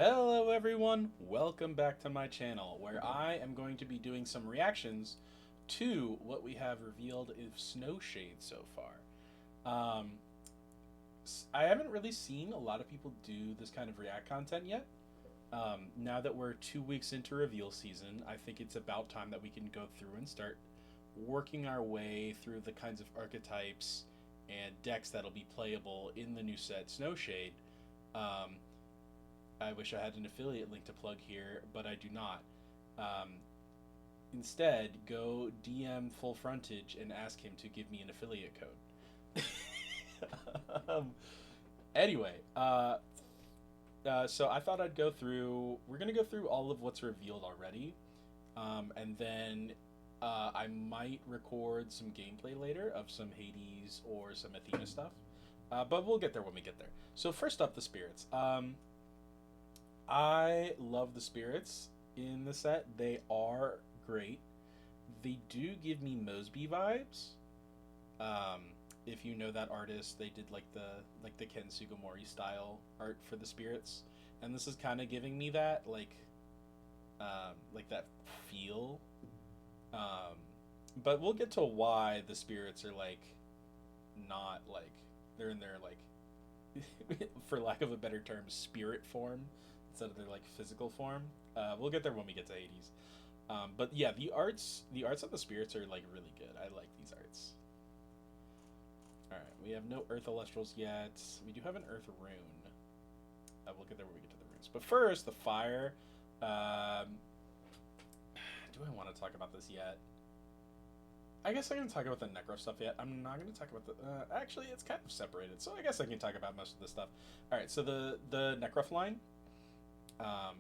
Hello everyone, welcome back to my channel where I am going to be doing some reactions to what we have revealed of Snowshade so far. Um, I haven't really seen a lot of people do this kind of react content yet. Now that we're 2 weeks into reveal season, I think it's about time that we can go through and start working our way through the kinds of archetypes and decks that'll be playable in the new set Snowshade. Um, I wish I had an affiliate link to plug here, but I do not. Um, Instead, go DM Full Frontage and ask him to give me an affiliate code. um, anyway, so I thought I'd go through. We're gonna go through all of what's revealed already, and then I might record some gameplay later of some Hades or some Athena stuff. But we'll get there when we get there. So first up, the spirits. I love the spirits in the set. They are great. They do give me Mosby vibes. Um, if you know that artist, they did like the Ken Sugimori style art for the spirits, and this is kind of giving me that like that feel. Um, but we'll get to why the spirits are like not like they're in their like for lack of a better term spirit form instead of their like physical form. We'll get there when we get to Hades. But yeah, the arts of the spirits are like really good. I like these arts. All right, we have no Earth Elestrals yet. We do have an Earth rune. We'll get there when we get to the runes. But first, the fire. Do I want to talk about this yet? I guess I can talk about the Necro stuff yet. I'm not going to talk about the. Actually, it's kind of separated, so I guess I can talk about most of this stuff. All right, so the Necruff line.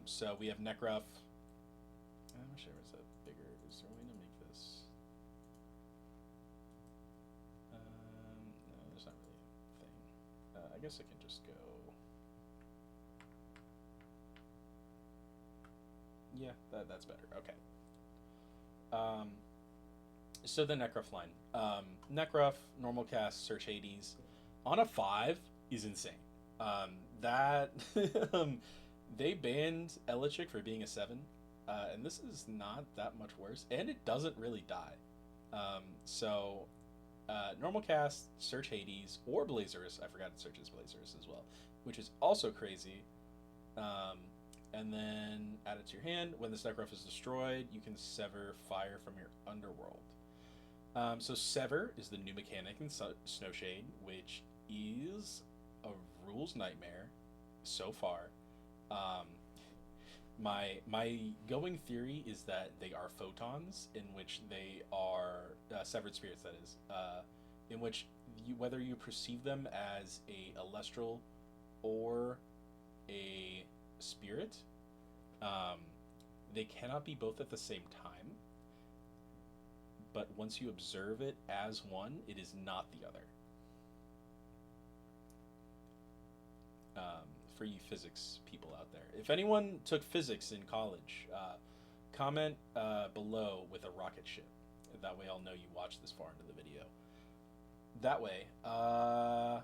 So we have Necruff. I wish there was a bigger. Is there a way to make this? No, there's not really a thing. I guess I can just go. Yeah, that's better. Okay. Um, so the Necruff line. Necruff, normal cast, search Hades. On a 5 is insane. That they banned Elichick for being a 7, and this is not that much worse, and it doesn't really die. Normal cast, search Hades, or Blazerus. I forgot it searches Blazerus as well, which is also crazy. Um, and then add it to your hand. When this Necruff is destroyed, you can sever fire from your underworld. So Sever is the new mechanic in Snowshade, which is a rules nightmare so far. Um, my going theory is that they are photons, in which they are severed spirits. That is, in which whether you perceive them as a Alestral or a spirit, um, they cannot be both at the same time. But once you observe it as one, it is not the other. For you physics people out there, if anyone took physics in college, comment below with a rocket ship. That way I'll know you watched this far into the video. That way, Necrof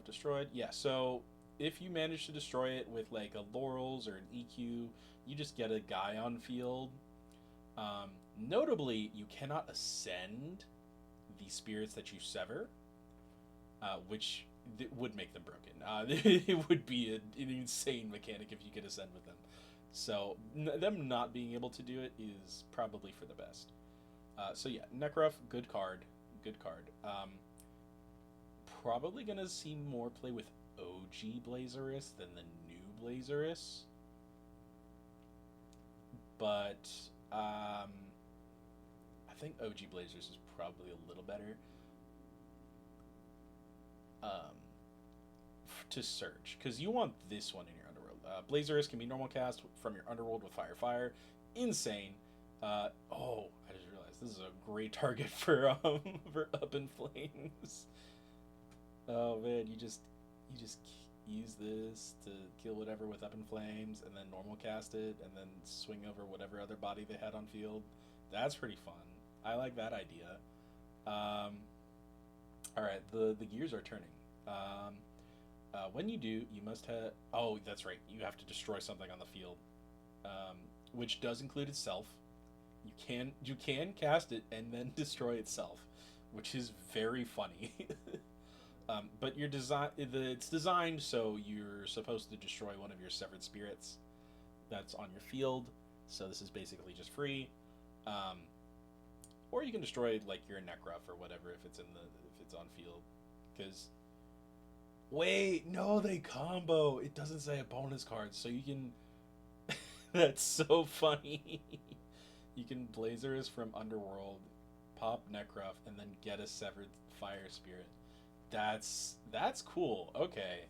destroyed. Yeah, so if you manage to destroy it with like a Laurels or an EQ, you just get a guy on field. Notably, you cannot ascend the spirits that you sever, which would make them broken. It would be an insane mechanic if you could ascend with them. So them not being able to do it is probably for the best. So yeah, Necruff, good card, good card. Probably gonna see more play with OG Blazerus than the new Blazerus, but I think OG Blazers is probably a little better to search, because you want this one in your underworld. Blazers can be normal cast from your underworld with Fire. Insane. Oh, I just realized this is a great target for for Up in Flames. Oh man, you just use this to kill whatever with Up in Flames, and then normal cast it, and then swing over whatever other body they had on field. That's pretty fun. I like that idea. All right, the gears are turning. When you do, you must have. Oh, that's right. You have to destroy something on the field, um, which does include itself. You can cast it and then destroy itself, which is very funny. But it's designed so you're supposed to destroy one of your severed spirits that's on your field. So this is basically just free. Um, or you can destroy like your Necruff or whatever if it's on field. Because wait, no, they combo. It doesn't say a bonus card, so you can. That's so funny. You can Blazers from Underworld, pop Necruff, and then get a severed fire spirit. That's cool. Okay,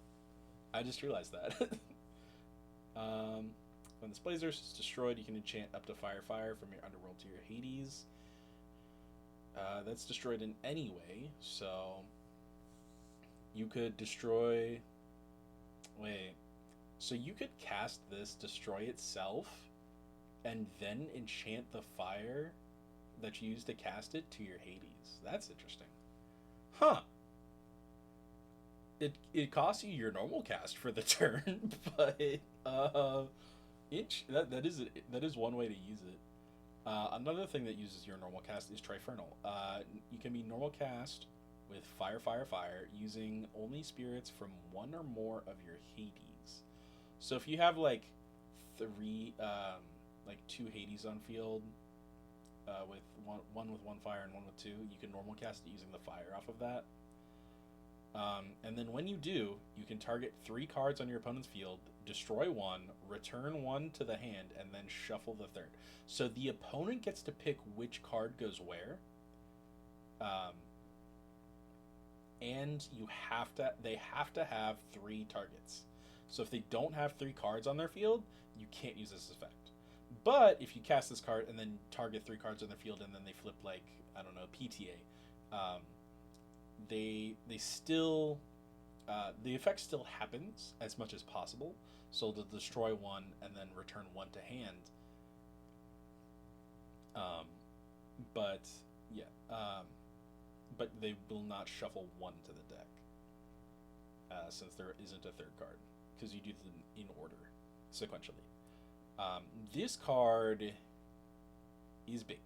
I just realized that. When this Blazer is destroyed, you can enchant up to Fire from your Underworld to your Hades. That's destroyed in any way, so you could destroy. Wait, so you could cast this, destroy itself, and then enchant the fire that you used to cast it to your Hades. That's interesting. Huh. It costs you your normal cast for the turn, but that is one way to use it. Another thing that uses your normal cast is Trifernal. You can be normal cast with Fire, using only spirits from one or more of your Hades. So if you have like three, like two Hades on field, with one with one fire and one with two, you can normal cast it using the fire off of that. And then when you do, you can target three cards on your opponent's field, destroy one, return one to the hand, and then shuffle the third. So the opponent gets to pick which card goes where. And they have to have three targets. So if they don't have three cards on their field, you can't use this effect. But if you cast this card and then target three cards on their field and then they flip like, I don't know, PTA, they still the effect still happens as much as possible. So to destroy one and then return one to hand. But yeah, but they will not shuffle one to the deck, since there isn't a third card, because you do them in order sequentially. This card is big.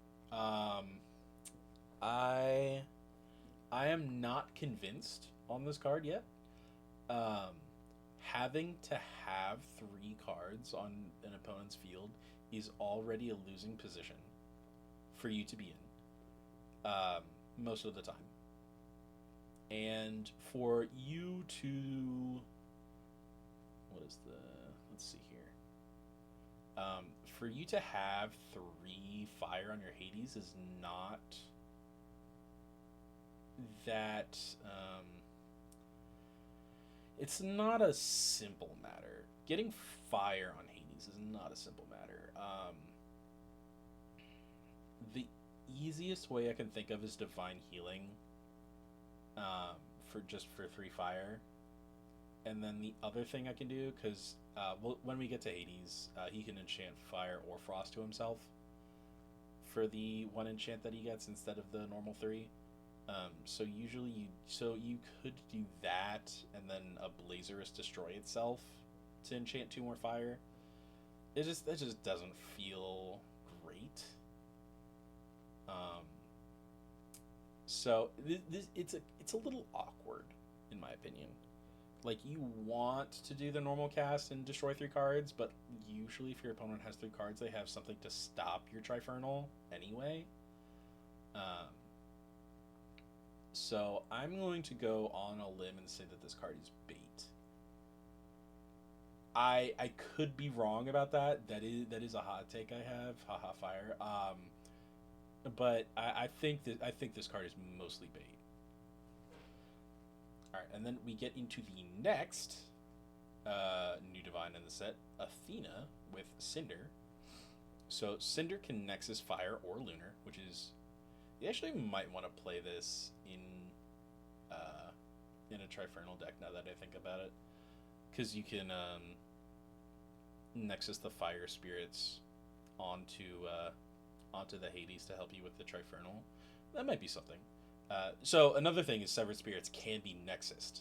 I am not convinced on this card yet. Having to have three cards on an opponent's field is already a losing position for you to be in, most of the time. And for you to, let's see here. For you to have three fire on your Hades is not that, it's not a simple matter. Getting fire on Hades is not a simple matter. The easiest way I can think of is Divine Healing, for three fire. And then the other thing I can do, because when we get to Hades, he can enchant fire or frost to himself for the one enchant that he gets instead of the normal three. So you could do that, and then a Blazerous destroy itself to enchant two more fire. That just doesn't feel great. So it's a little awkward in my opinion. Like, you want to do the normal cast and destroy three cards, but usually if your opponent has three cards, they have something to stop your Trifernal anyway. So I'm going to go on a limb and say that this card is bait. I could be wrong about that. That is a hot take I have. Haha, fire. But I think this card is mostly bait. All right, and then we get into the next new divine in the set, Athena with Cinder. So Cinder can Nexus Fire or Lunar, which is, you actually might want to play this in a Trifernal deck now that I think about it, because you can Nexus the Fire Spirits onto the Hades to help you with the Trifernal. That might be something. So another thing is Severed Spirits can be Nexused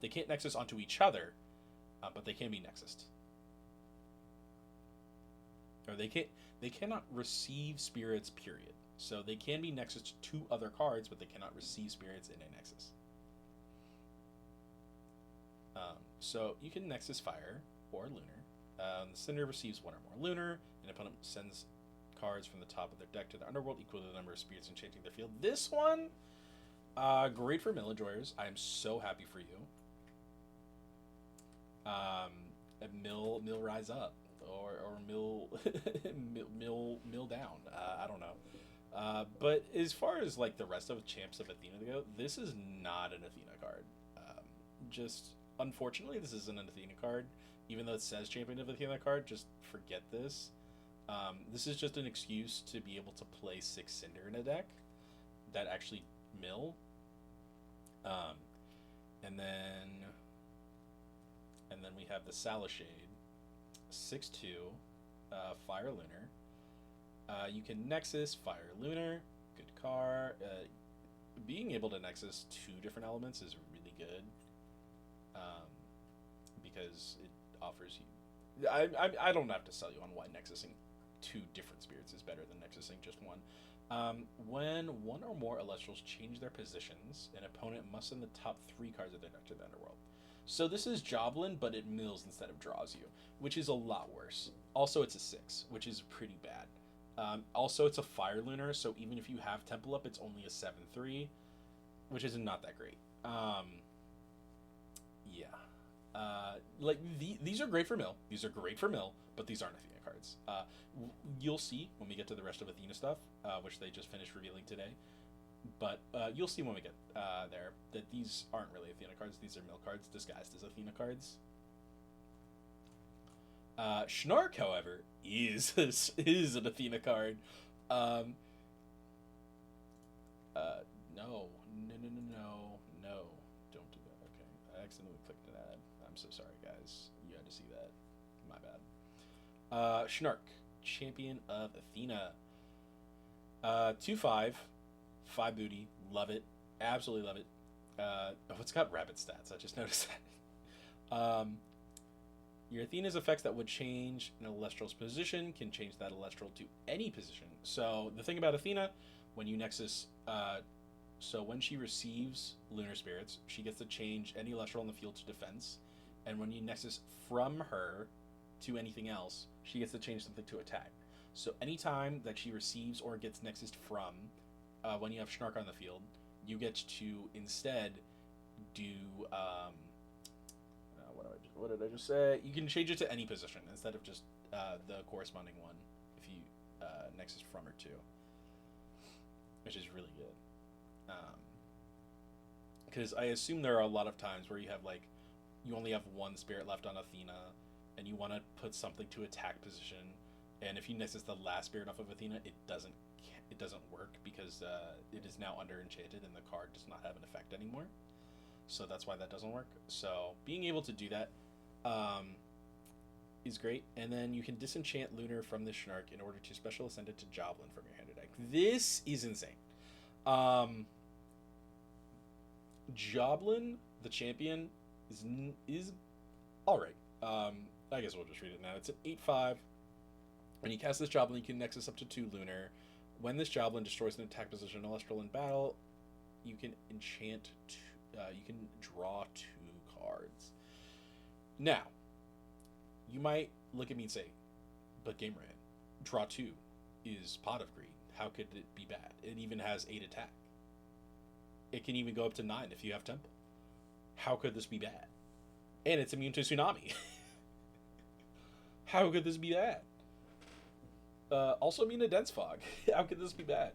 They can't nexus onto each other, but they can be nexused. Or they cannot receive spirits, period. So they can be nexused to other cards, but they cannot receive spirits in a nexus. So you can nexus fire or lunar. The sender receives one or more lunar. An opponent sends cards from the top of their deck to the underworld equal to the number of spirits enchanting their field. This one, great for Milledroyers. I am so happy for you. Mill rise up, or mill mill down. I don't know. But as far as like the rest of Champs of Athena go, this is not an Athena card. Just unfortunately, this isn't an Athena card. Even though it says Champion of Athena card, just forget this. This is just an excuse to be able to play 6 Cinder in a deck that actually mill. And then we have the Snowshade, 6/2, Fire Lunar. You can Nexus Fire Lunar, good card. Being able to Nexus 2 different elements is really good, because it offers you. I don't have to sell you on why Nexusing 2 different spirits is better than Nexusing just one. When one or more Elestrals change their positions, an opponent must send the top 3 cards of their deck to the underworld. So this is Joblin, but it mills instead of draws you, which is a lot worse. Also, it's a 6, which is pretty bad. Also, it's a Fire Lunar, so even if you have Temple up, it's only a 7/3, which is not that great. Yeah. Like, these are great for mill. These are great for mill, but these aren't Athena cards. You'll see when we get to the rest of Athena stuff, which they just finished revealing today. But you'll see when we get there that these aren't really Athena cards. These are mill cards disguised as Athena cards. Schnark, however, is an Athena card. No, don't do that. Okay, I accidentally clicked an ad. I'm so sorry, guys. You had to see that. My bad. Schnark, Champion of Athena. 2/5, 5 booty. Love it. Absolutely love it. Oh, it's got rabbit stats. I just noticed that. Your Athena's effects that would change an Elestral's position can change that Elestral to any position. So the thing about Athena, when you Nexus, so when she receives Lunar Spirits, she gets to change any Elestral on the field to defense. And when you Nexus from her to anything else, she gets to change something to attack. So anytime that she receives or gets Nexused from, when you have Schnark on the field, you get to instead do, what did I just say? You can change it to any position instead of just the corresponding one if you Nexus from or to, which is really good. Because I assume there are a lot of times where you have like, you only have one spirit left on Athena, and you want to put something to attack position, and if you Nexus the last spirit off of Athena, it doesn't work because it is now under enchanted and the card does not have an effect anymore. So that's why that doesn't work. So being able to do that is great. And then you can disenchant Lunar from the Schnark in order to special ascend it to Joblin from your hand deck. This is insane. Joblin, the champion, is alright. I guess we'll just read it now. It's an 8/5. When you cast this Joblin, you can Nexus up to 2 Lunar. When this Joblin destroys an attack position Elestral in battle, you can enchant you can draw 2 cards. Now, you might look at me and say, but Game Ran, draw 2 is Pot of Greed. How could it be bad? It even has 8 attack. It can even go up to 9 if you have Temple. How could this be bad? And it's immune to Tsunami. How could this be bad? Also immune to Dense Fog. How could this be bad?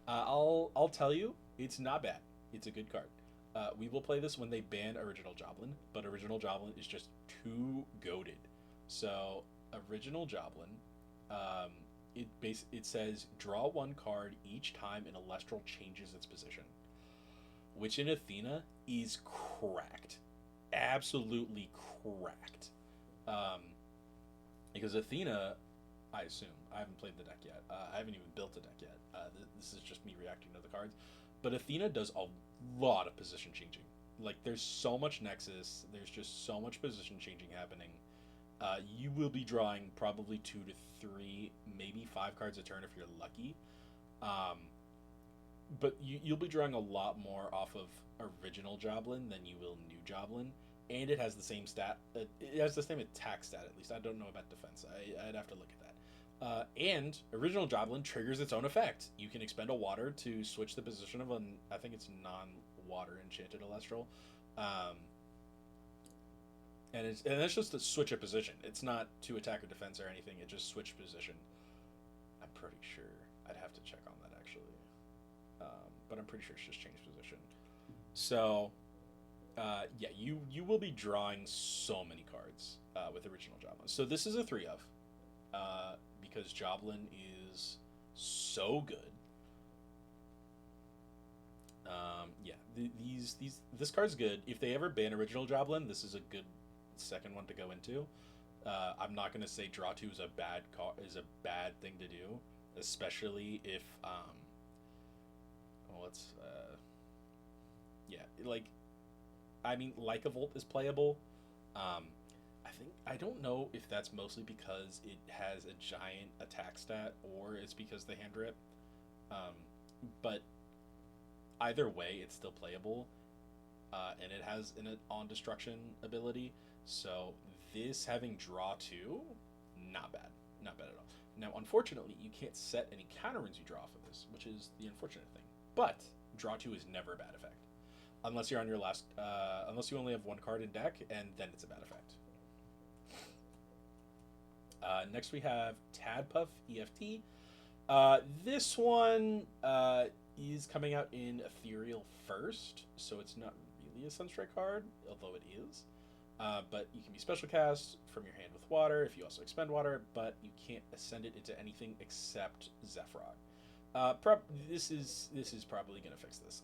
I'll tell you, it's not bad. It's a good card. We will play this when they ban Original Joblin, but Original Joblin is just too goated. So Original Joblin, it says draw 1 card each time an Elestral changes its position, which in Athena is cracked, absolutely cracked. Because Athena, I assume, I haven't played the deck yet. I haven't even built a deck yet. This is just me reacting to the cards. But Athena does a lot of position changing. Like there's so much Nexus. There's just so much position changing happening. You will be drawing probably 2 to 3, maybe 5 cards a turn if you're lucky. Um, but you'll be drawing a lot more off of original Joblin than you will new Joblin, and it has the same stat. It has the same attack stat at least. I don't know about defense. I'd have to look at that. And original Joblin triggers its own effect. You can expend a water to switch the position of an I think it's non-water enchanted Celestial, um, and that's just to switch a position. It's not to attack or defense or anything. It just switch position. I'm pretty sure. I'd have to check on that actually, but I'm pretty sure it's just change position. So, yeah, you will be drawing so many cards with original Joblin. So this is a 3 of, because Joblin is so good. Yeah, this card's good. If they ever ban original Joblin, this is a good second one to go into. I'm not gonna say draw two is a bad thing to do, especially if well, it's yeah, like I mean, like a Volt is playable. I don't know if that's mostly because it has a giant attack stat or it's because the hand rip. Um, but either way, it's still playable, and it has an on destruction ability. So this having draw two, not bad, not bad at all. Now, unfortunately, you can't set any counter runes you draw off of this, which is the unfortunate thing. But draw two is never a bad effect, unless you're on your last, unless you only have one card in deck, and then it's a bad effect. Next we have Tadpuff EFT. This one is coming out in Ethereal first, so it's not really a Sunstrike card, although it is. But you can be special cast from your hand with water if you also expend water, but you can't ascend it into anything except Zephyrog. This is probably gonna fix this.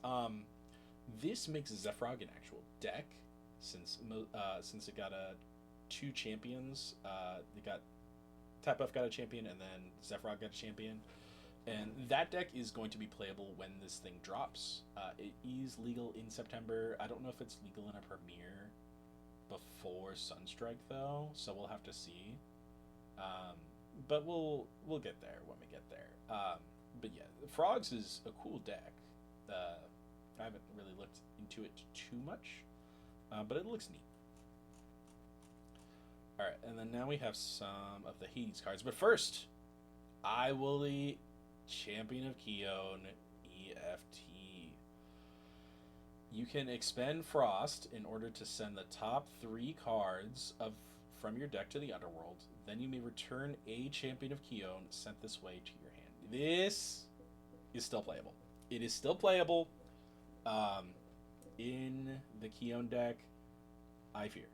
This makes Zephyrog an actual deck since it got two champions. They got Tadpuff got a champion, and then Zephyrog got a champion. And that deck is going to be playable when this thing drops. It is legal in September. I don't know if it's legal in a premiere before Sunstrike though, so we'll have to see. But we'll get there when we get there. But yeah, Frogs is a cool deck. I haven't really looked into it too much, but it looks neat. All right, and then now we have some of the Hades cards. But first, Iwilly, Champion of Keone, EFT. You can expend Frost in order to send the top 3 cards from your deck to the Underworld. Then you may return a Champion of Keone sent this way to your hand. This is still playable. It is still playable in the Keone deck. I fear.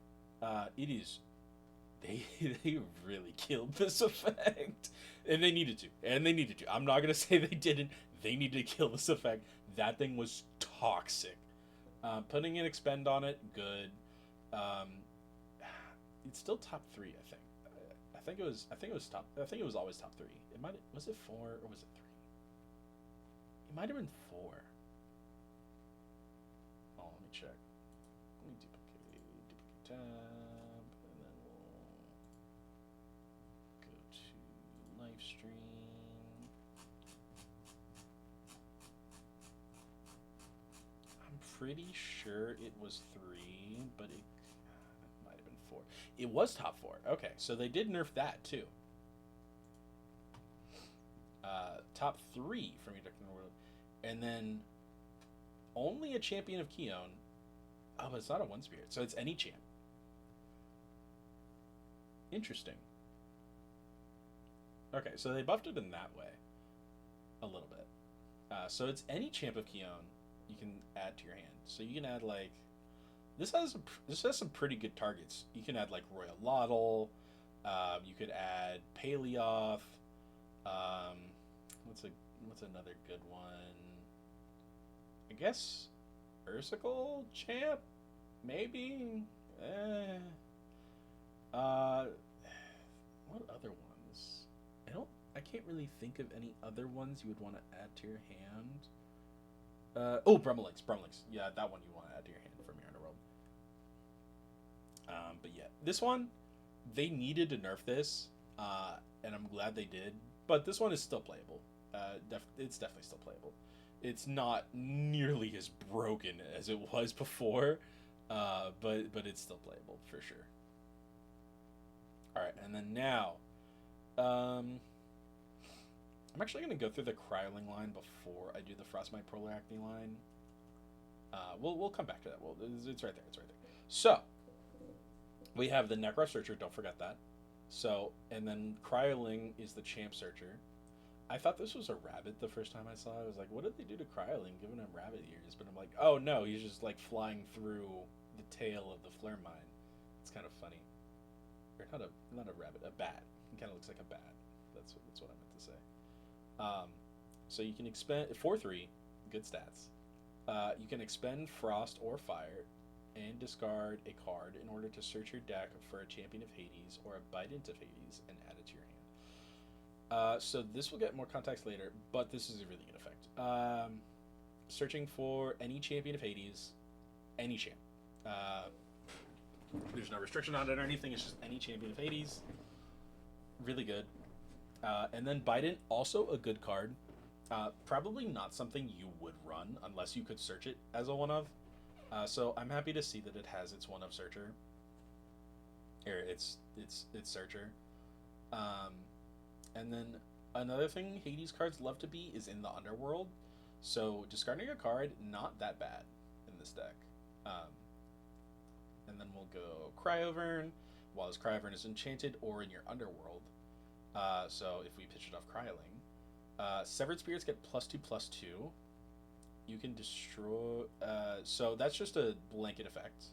It is. They really killed this effect, and they needed to. I'm not gonna say they didn't. They needed to kill this effect. That thing was toxic. Putting an expend on it, good. It's still top 3, I think. I think it was top. I think it was always top 3. Was it 4 or was it 3? It might have been 4. Oh, let me check. Let me duplicate tab, and then we'll go to live stream. I'm pretty sure it was 3, but it might have been 4. It was top 4. Okay, so they did nerf that too. Top 3 from your deck in the world, and then only a Champion of Keone. Oh, but it's not a 1 spirit, so it's any champ. Interesting. Okay, so they buffed it in that way a little bit. So it's any champ of Keone you can add to your hand. So you can add like this has some pretty good targets. You can add like Royal Lottle. You could add Paleoth. What's another good one? I guess Ursical champ, maybe. What other ones? I can't really think of any other ones you would want to add to your hand. Brummelings. Yeah, that one you want to add to your hand from your But yeah, this one, they needed to nerf this, and I'm glad they did. But this one is still playable. It's definitely still playable. It's not nearly as broken as it was before, but it's still playable for sure. All right, and then now, um, I'm actually gonna go through the Cryoling line before I do the Frostmite Prolacne line. We'll come back to that. Well, it's right there. It's right there. So we have the Necro Searcher. Don't forget that. So and then Cryoling is the Champ Searcher. I thought this was a rabbit the first time I saw it. I was like, what did they do to Cryoling, giving him rabbit ears? But I'm like, oh no, he's just like flying through the tail of the flare mine. It's kind of funny. Or not a rabbit, a bat. He kind of looks like a bat. That's what I meant to say. So you can expend 4/3, good stats. You can expend Frost or Fire and discard a card in order to search your deck for a Champion of Hades or a Bident of Hades and add it to your hand. So this will get more context later, but this is a really good effect. Searching for any Champion of Hades, any champ. There's no restriction on it or anything. It's just any Champion of Hades. Really good. And then Bident, also a good card. Probably not something you would run unless you could search it as a one of. So I'm happy to see that it has its one of searcher. Or its searcher. And then another thing Hades cards love to be is in the underworld. So discarding a card, not that bad in this deck. And then we'll go Cryovern. While this Cryovern is enchanted or in your underworld. So if we pitch it off Cryoling, Severed Spirits get +2/+2. You can destroy. So that's just a blanket effect,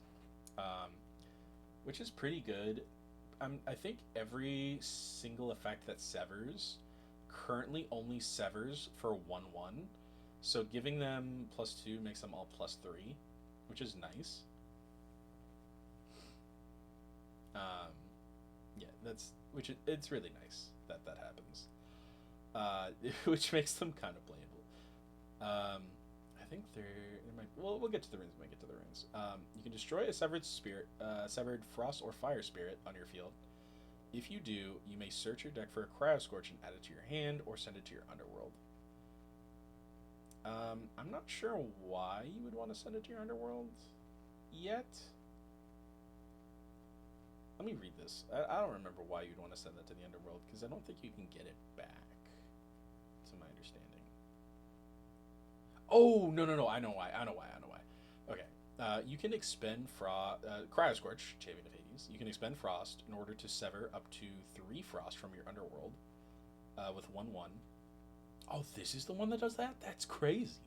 which is pretty good. I think every single effect that severs currently only severs for 1/1. So giving them +2 makes them all +3, which is nice. Yeah, it's really nice that happens, which makes them kind of playable. I think there might. Well, we'll get to the runes when we get to the runes. You can destroy a severed spirit, severed frost or fire spirit on your field. If you do, you may search your deck for a Cryo Scorch and add it to your hand or send it to your underworld. I'm not sure why you would want to send it to your underworld yet. Let me read this. I don't remember why you'd want to send that to the underworld, because I don't think you can get it back, to my understanding. Oh, no. I know why. Okay. You can expend Cryo Scorch, Champion of Hades. You can expend Frost in order to sever up to 3 Frost from your underworld with 1/1. Oh, this is the one that does that? That's crazy.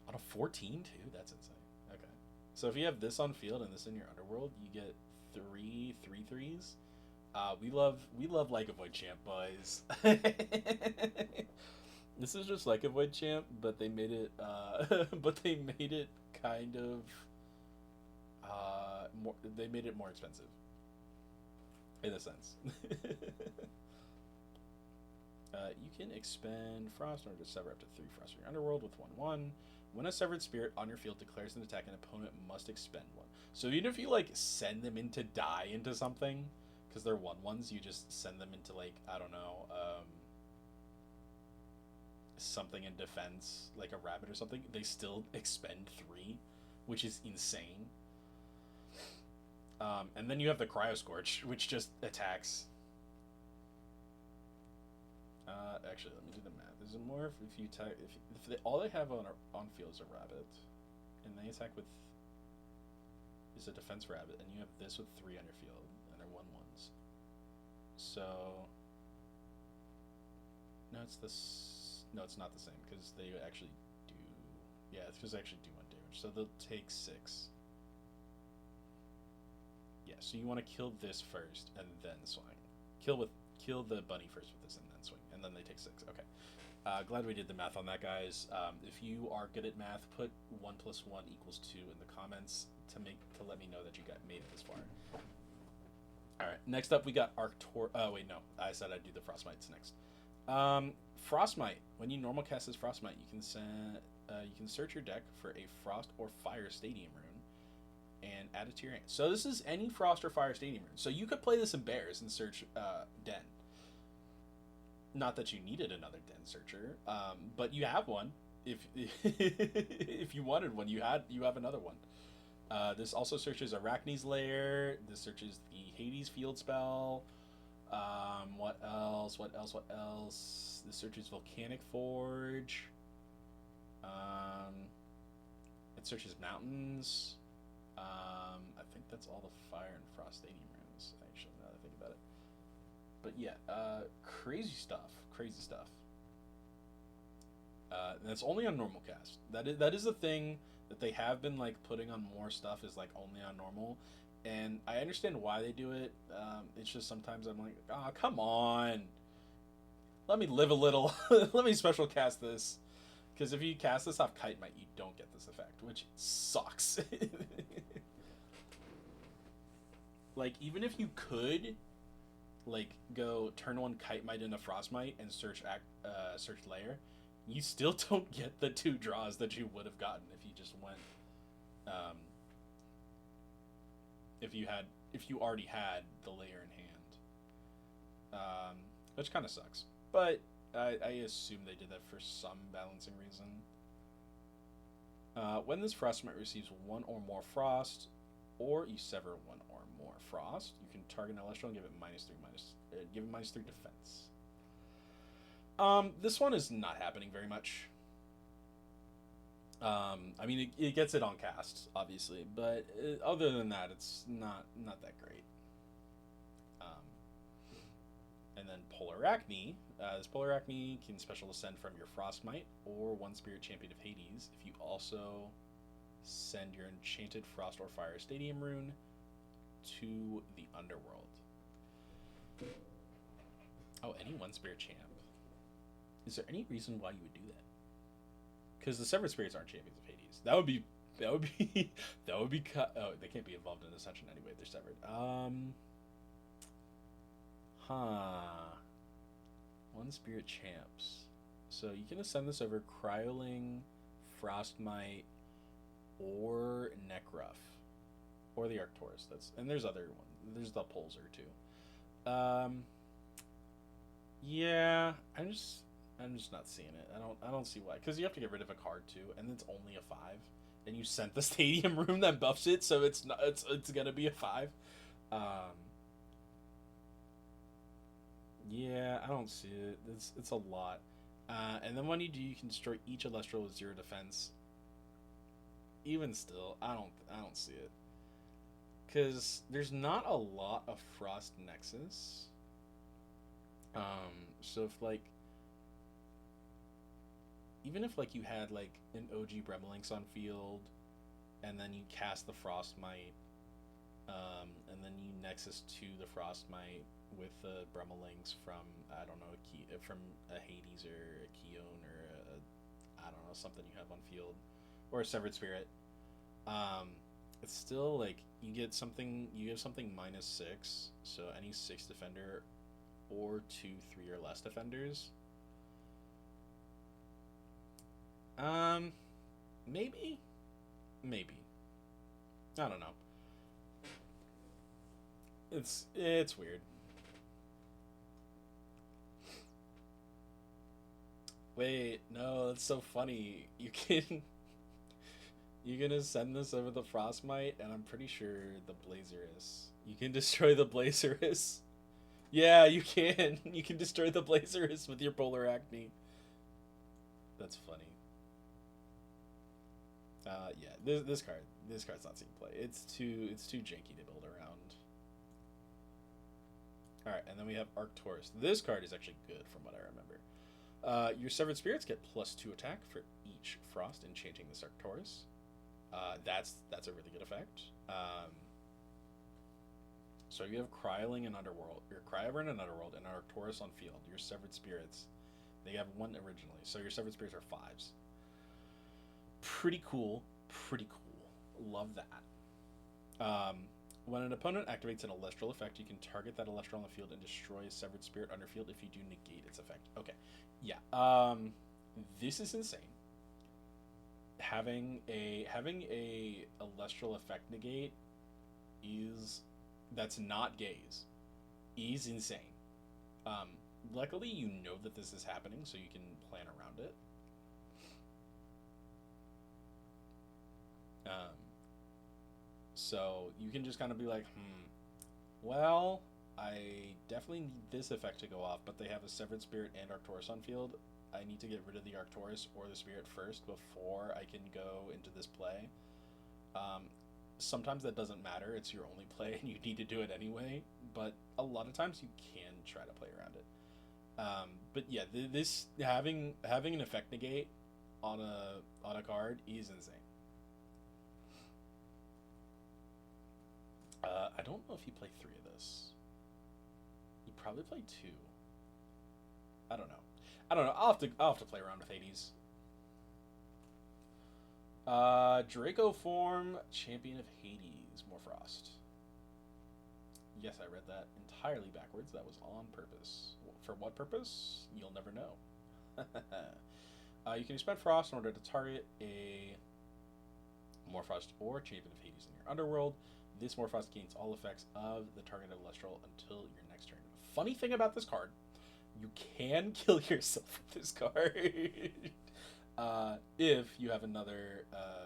On a 14, too? That's insane. Okay. So if you have this on field and this in your underworld, you get 3/3s. We love Like a Void Champ, boys. This is just Like a Void Champ, but they made it kind of more. They made it more expensive, in a sense. You can expend Frost in order to sever up to 3 Frost from your underworld with 1/1. When a severed spirit on your field declares an attack, an opponent must expend 1. So even if you like send them in to die into something, because they're 1/1s, you just send them into like, I don't know, something in defense, like a rabbit or something, they still expend 3, which is insane. And then you have the Cryo Scorch, which just attacks. Actually, let me do the math. Is it more if you attack if all they have on field is a rabbit, and they attack with is a defense rabbit, and you have this with 3 on your field, and they're 1/1s. So no, it's not the same, because they actually do. Yeah, it's because they actually do 1 damage. So they'll take 6. Yeah, so you want to kill this first and then swing. Kill the bunny first with this and then swing, and then they take 6. Okay. Glad we did the math on that, guys. If you are good at math, put 1 + 1 = 2 in the comments to let me know that you made it this far. All right. Next up, we got Arctor. Oh wait, no. I said I'd do the Frostmites next. Frostmite. When you normal cast as Frostmite, you can search your deck for a Frost or Fire Stadium rune, and add it to your hand. So this is any Frost or Fire Stadium rune. So you could play this in Bears and search Den. Not that you needed another Den searcher, but you have one. If if you wanted one, you have another one. This also searches Arachne's Lair. This searches the Hades field spell. What else? What else? What else? This searches Volcanic Forge. It searches mountains. I think that's all the Fire and Frost Stadium runes, actually, now that I think about it. But yeah, crazy stuff. Crazy stuff. And it's only on normal cast. That is a thing that they have been like putting on more stuff, is like only on normal. And I understand why they do it. It's just sometimes I'm like, oh, come on. Let me live a little. Let me special cast this. Because if you cast this off Kite Might, you don't get this effect, which sucks. Like, even if you could, like, go turn one Kite Might into Frostmite and search Lair, you still don't get the 2 draws that you would have gotten if you just went, if you already had the Lair in hand. Which kind of sucks. But I assume they did that for some balancing reason. When this Frostmite receives 1 or more Frost, or you sever 1 or more Frost, you can target an Celestial and give it -3 defense. This one is not happening very much. I mean, it gets it on cast, obviously, but other than that, it's not that great. And then Polar Arachne. This Polar Arachne can special descend from your Frostmite or 1 Spirit Champion of Hades if you also send your Enchanted Frost or Fire Stadium rune to the Underworld. Oh, any 1 Spirit Champ. Is there any reason why you would do that? Because the Severed Spirits aren't Champions of Hades. That would be. Oh, they can't be involved in Ascension anyway. They're severed. 1 Spirit Champs. So you can ascend this over Cryoling, Frostmite, or Necruff, or the Arcturus. And there's other one. There's the Pulsar too. Yeah, I'm just not seeing it. I don't see why. Because you have to get rid of a card too, and it's only a 5. And you sent the Stadium Room that buffs it, so it's gonna be a 5. Yeah, I don't see it. It's a lot. And then when you do, you can destroy each Celestial with 0 defense. Even still, I don't see it. Because there's not a lot of Frost Nexus. So if like, even if like you had like an OG Bremelinx on field, and then you cast the Frostmite, and then you Nexus to the Frostmite with the Bremelinx from, I don't know, from a Hades or a Keone or I don't know, something you have on field, or a Severed Spirit. It's still like you give something -6, so any 6 defender or 2, 3 or less defenders. Maybe. I don't know. It's weird. Wait, no, that's so funny. You can send this over the Frostmite, and I'm pretty sure the Blazerus. You can destroy the Blazerus. Yeah, you can. You can destroy the Blazerus with your Polar Arachne. That's funny. Yeah, this card's not seeing play. It's too janky to build around. All right, and then we have Arcturus. This card is actually good from what I remember. Your Severed Spirits get +2 attack for each Frost enchanting this Arcturus. That's a really good effect. So you have Cryoling and Underworld, your Cryover and Underworld, and Arcturus on field. Your Severed Spirits, they have 1 originally, so your Severed Spirits are 5s. Pretty cool. Love that. When an opponent activates an Celestial effect, you can target that Celestial on the field and destroy a Severed Spirit under field if you do negate its effect. Okay, yeah. This is insane. having a Alestral effect negate is that's not gaze is insane. Um, Luckily, you know that this is happening, so you can plan around it. Um, so you can just kind of be like, well, I definitely need this effect to go off, but they have a Severed Spirit and Arcturus on field. I need to get rid of the Arcturus or the Spirit first before I can go into this play. Um, Sometimes that doesn't matter. It's your only play, and you need to do it anyway. But a lot of times you can try to play around it. But yeah, this having an effect negate on a card is insane. I don't know if you play three of this. You probably play two. I don't know. I don't know. I'll have to play around with Hades. Draco form, Champion of Hades, Morfrost. Yes, I read that entirely backwards. That was on purpose. For what purpose? You'll never know. You can expend Frost in order to target a Morfrost or Champion of Hades in your underworld. This Morfrost gains all effects of the targeted Lustral until your next turn. Funny thing about this card, you can kill yourself with this card if you have another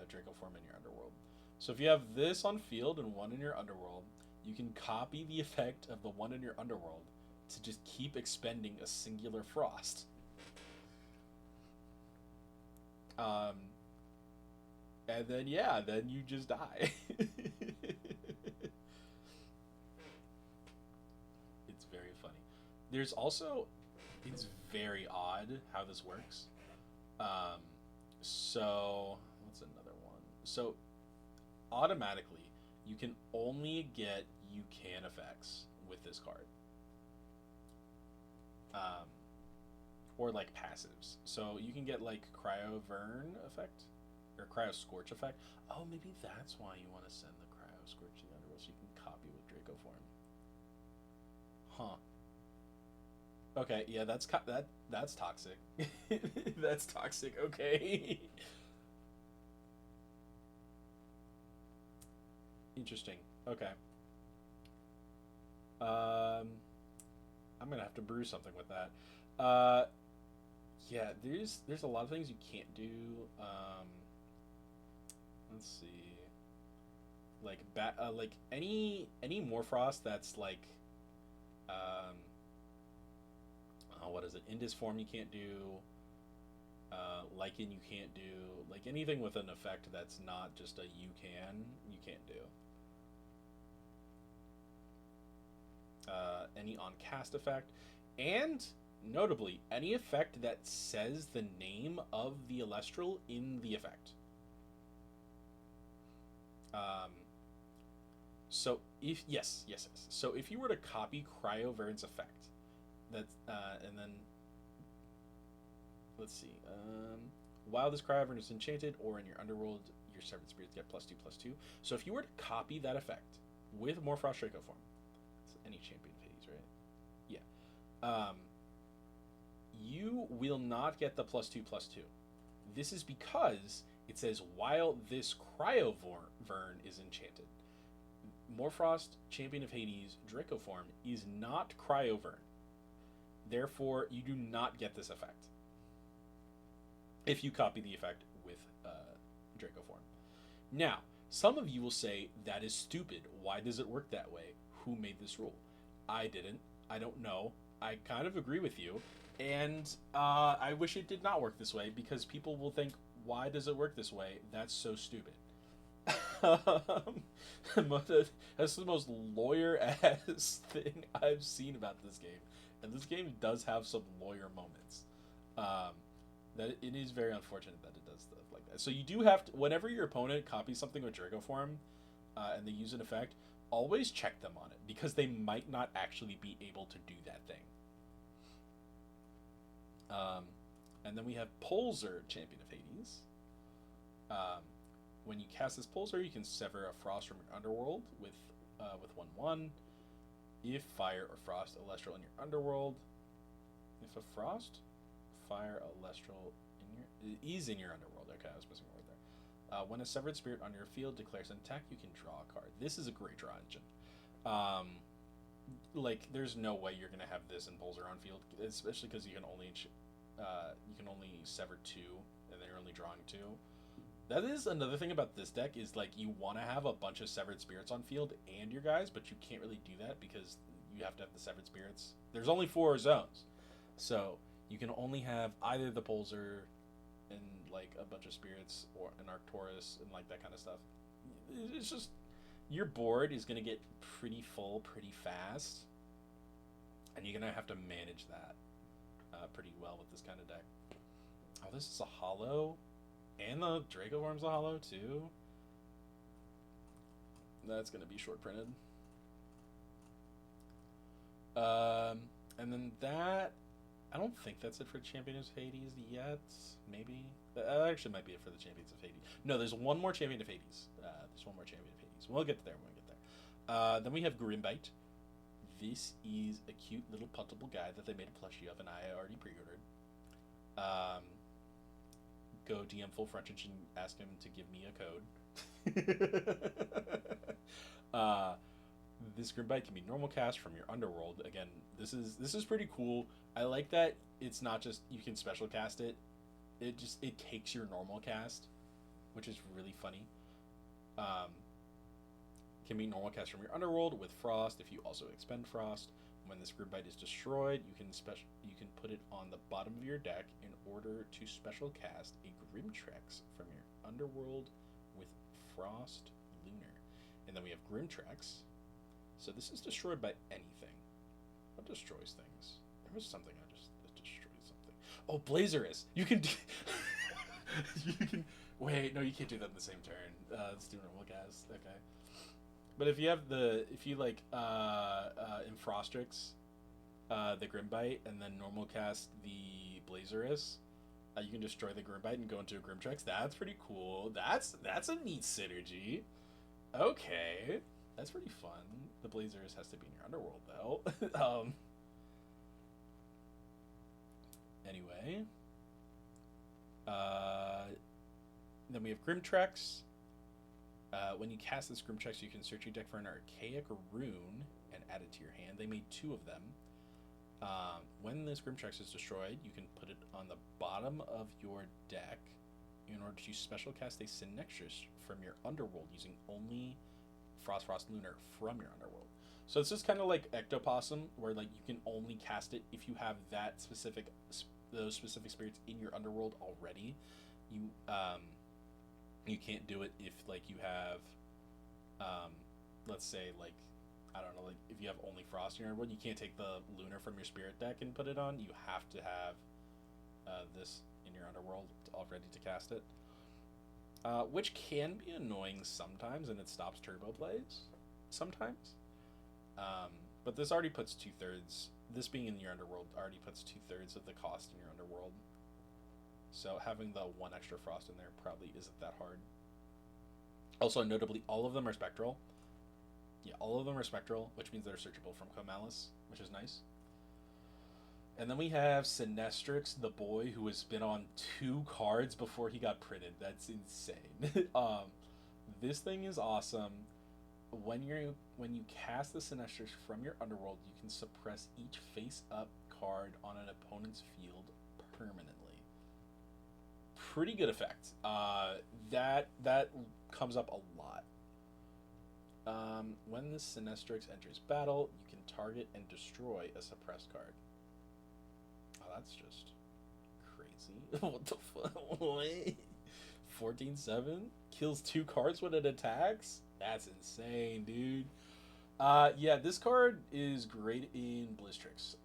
Draco form in your underworld. So if you have this on field and one in your underworld, you can copy the effect of the one in your underworld to just keep expending a singular Frost. And then yeah, then you just die. It's very funny. There's also, it's very odd how this works. Um, so what's another one? So automatically, you can only get you can effects with this card. Um, or like passives. So you can get like Cryo Vern effect or Cryo Scorch effect. Oh, maybe that's why you want to send the Cryo Scorch to the underworld so you can copy with Draco form. Huh. Okay, yeah, that's toxic. That's toxic. Okay. Interesting. Okay. Um, I'm gonna have to brew something with that. Yeah, there's a lot of things you can't do. Let's see. Like any Morfrost that's like um what is it? Indis form you can't do. Lycan you can't do. Like anything with an effect that's not just a you can't do. Any on cast effect, and notably any effect that says the name of the Alestral in the effect. Um, so if yes. So if you were to copy Cryovern's effect, that's and then let's see. While this Cryovern is enchanted or in your underworld, your Severed Spirits get +2/+2. So if you were to copy that effect with Morfrost Draco form, it's any champion of Hades, right? Yeah. You will not get the +2/+2. This is because it says while this Cryovern is enchanted. Morfrost, Champion of Hades, Draco form is not Cryovern. Therefore, you do not get this effect if you copy the effect with Draco form. Now, some of you will say that is stupid. Why does it work that way? Who made this rule? I didn't. I don't know. I kind of agree with you, and I wish it did not work this way because people will think, "Why does it work this way? That's so stupid." That's the most lawyer ass thing I've seen about this game, and this game does have some lawyer moments. Um, that it is very unfortunate that it does stuff like that. So you do have to, whenever your opponent copies something with Draco form, and they use an effect, always check them on it because they might not actually be able to do that thing. And then we have Polzer, Champion of Hades. When you cast this Polzer, you can sever a Frost from your underworld with 1/1. If Fire or Frost Alestral in your underworld, if a Frost, Fire Alestral in your is in your underworld. Okay, I was missing a word there. When a severed spirit on your field declares an attack, you can draw a card. This is a great draw engine. Um, like, there's no way you're gonna have this in Bolzer on field, especially because you can only sever two, and then you're only drawing two. That is another thing about this deck is like you want to have a bunch of severed spirits on field and your guys, but you can't really do that because you have to have the severed spirits. There's only 4 zones, so you can only have either the Bolzer and like a bunch of spirits or an Arcturus and like that kind of stuff. It's just your board is gonna get pretty full pretty fast, and you're gonna have to manage that pretty well with this kind of deck. Oh, this is a hollow. And the Draco Worm's a hollow too. That's gonna be short printed. And then that, I don't think that's it for Champions of Hades yet. Maybe that actually might be it for the Champions of Hades. No, there's one more Champion of Hades. There's one more Champion of Hades. We'll get there when we get there. Then we have Grimbite. This is a cute little puntable guy that they made a plushie of, and I already pre-ordered. Go DM full frontage and ask him to give me a code. This Grimbite can be normal cast from your underworld. Again, this is pretty cool. I like that it's not just you can special cast it. It takes your normal cast, which is really funny. Can be normal cast from your underworld with Frost if you also expend Frost. When this Grimbite is destroyed, you can put it on the bottom of your deck in order to special cast a Grimtrex from your underworld with Frost Lunar. And then we have Grimtrex. So this is destroyed by anything. What destroys things? There was something that destroyed something. Oh, Blazerus! You can you can wait, no, you can't do that in the same turn. Let's do normal cast. Okay. But if you like Infrostrix, the Grimbite, and then normal cast the Blazerus, you can destroy the Grimbite and go into a Grimtrex. That's pretty cool. That's a neat synergy. Okay, that's pretty fun. The Blazerus has to be in your underworld though. Anyway, then we have Grimtrex. When you cast this Grimtrex, you can search your deck for an Archaic Rune and add it to your hand. They made 2 of them. When this Grimtrex is destroyed, you can put it on the bottom of your deck in order to special cast a Synextrus from your underworld using only Frost Lunar from your underworld. So it's just kind of like Ectoplasm, where like you can only cast it if you have those specific spirits in your underworld already. You can't do it if like you have, let's say like, I don't know, like if you have only Frost in your underworld, you can't take the Lunar from your spirit deck and put it on. You have to have this in your underworld already to cast it, which can be annoying sometimes, and it stops turbo plays sometimes. But this already puts 2/3. This being in your underworld already puts 2/3 of the cost in your underworld. So having the 1 extra Frost in there probably isn't that hard. Also, notably, all of them are spectral. Yeah, all of them are spectral, which means they're searchable from Comalis, which is nice. And then we have Sinestrix, the boy, who has been on 2 cards before he got printed. That's insane. This thing is awesome. When you cast the Sinestrix from your underworld, you can suppress each face-up card on an opponent's field permanently. Pretty good effect. That comes up a lot. When the Sinestrix enters battle, you can target and destroy a suppressed card. Oh, that's just crazy. What the fuck? 14/7? Kills 2 cards when it attacks? That's insane, dude. Yeah, this card is great in Blizztrix.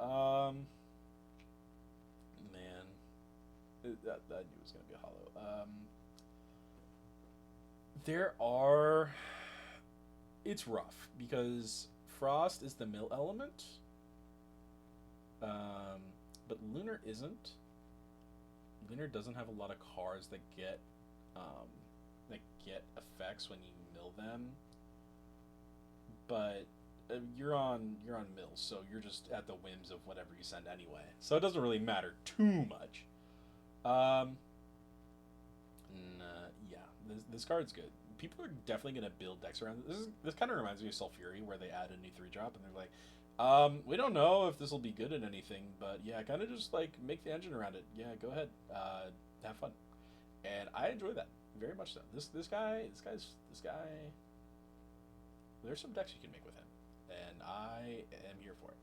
Man. That knew it was going to be a hollow. It's rough, because Frost is the mill element. But Lunar isn't. Lunar doesn't have a lot of cards that get effects when you mill them. But you're on mills, so you're just at the whims of whatever you send anyway. So it doesn't really matter too much. Yeah, this card's good. People are definitely gonna build decks around this. This kind of reminds me of Sulfury, where they add a new 3 drop, and they're like, we don't know if this will be good at anything, but yeah, kind of just like make the engine around it. Yeah, go ahead, have fun, and I enjoy that very much. So this guy. There's some decks you can make with him, and I am here for it.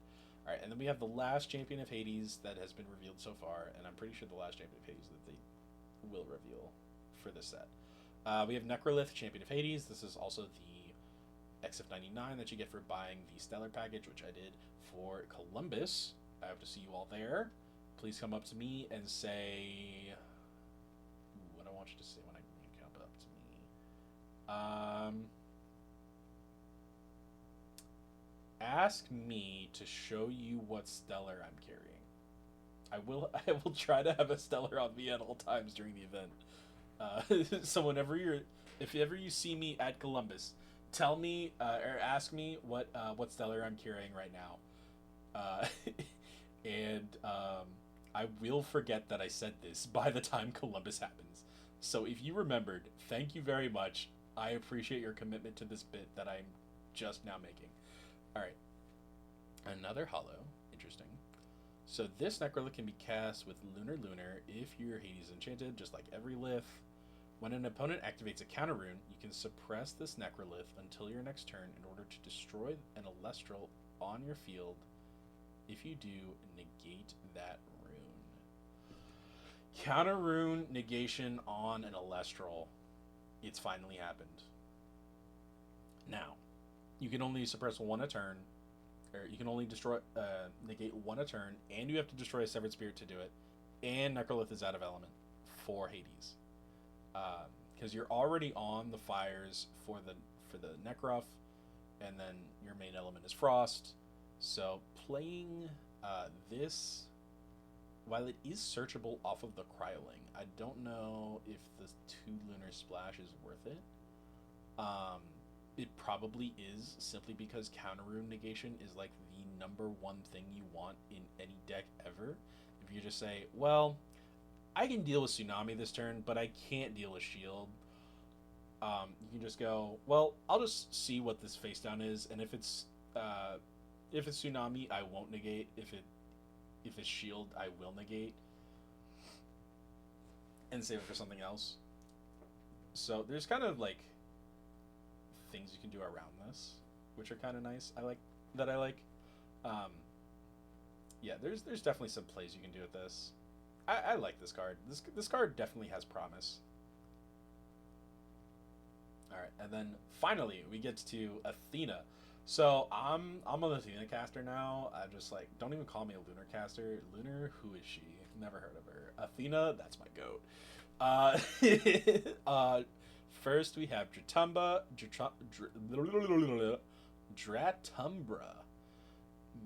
All right, and then we have the last champion of Hades that has been revealed so far, and I'm pretty sure the last champion of Hades that they will reveal for this set. We have Necrolith, champion of Hades. This is also the XF99 that you get for buying the Stellar package, which I did for Columbus. I hope to see you all there. Please come up to me and say what I want you to say when you come up to me. Ask me to show you what stellar I'm carrying. I will try to have a stellar on me at all times during the event. So if ever you see me at Columbus, tell me or ask me what stellar I'm carrying right now, and I will forget that I said this by the time Columbus happens. So if you remembered, thank you very much. I appreciate your commitment to this bit that I'm just now making. Alright. Another hollow. Interesting. So this Necrolith can be cast with Lunar if your Hades enchanted, just like every Lith. When an opponent activates a counter rune, you can suppress this Necrolith until your next turn in order to destroy an Alestral on your field. If you do, negate that rune. Counter rune negation on an Alestral. It's finally happened. Now, you can only suppress 1 a turn, or you can only negate 1 a turn, and you have to destroy a Severed Spirit to do it, and Necrolith is out of element for Hades. Because you're already on the fires for the Necroth, and then your main element is Frost. So playing this, while it is searchable off of the Cryoling, I don't know if the 2 Lunar Splash is worth it. It probably is, simply because counter rune negation is like the #1 thing you want in any deck ever. If you just say, well, I can deal with Tsunami this turn, but I can't deal with Shield. You can just go, well, I'll just see what this face down is, and if it's Tsunami, I won't negate. If it's Shield, I will negate, and save it for something else. So there's kind of like things you can do around this, which are kind of nice. I like. Yeah, there's definitely some plays you can do with this. I like this card. This card definitely has promise. All right, and then finally we get to Athena. So I'm an Athena caster now. I'm just like, don't even call me a Lunar caster. Lunar, who is she? Never heard of her. Athena, that's my goat. First, we have Dratumbra.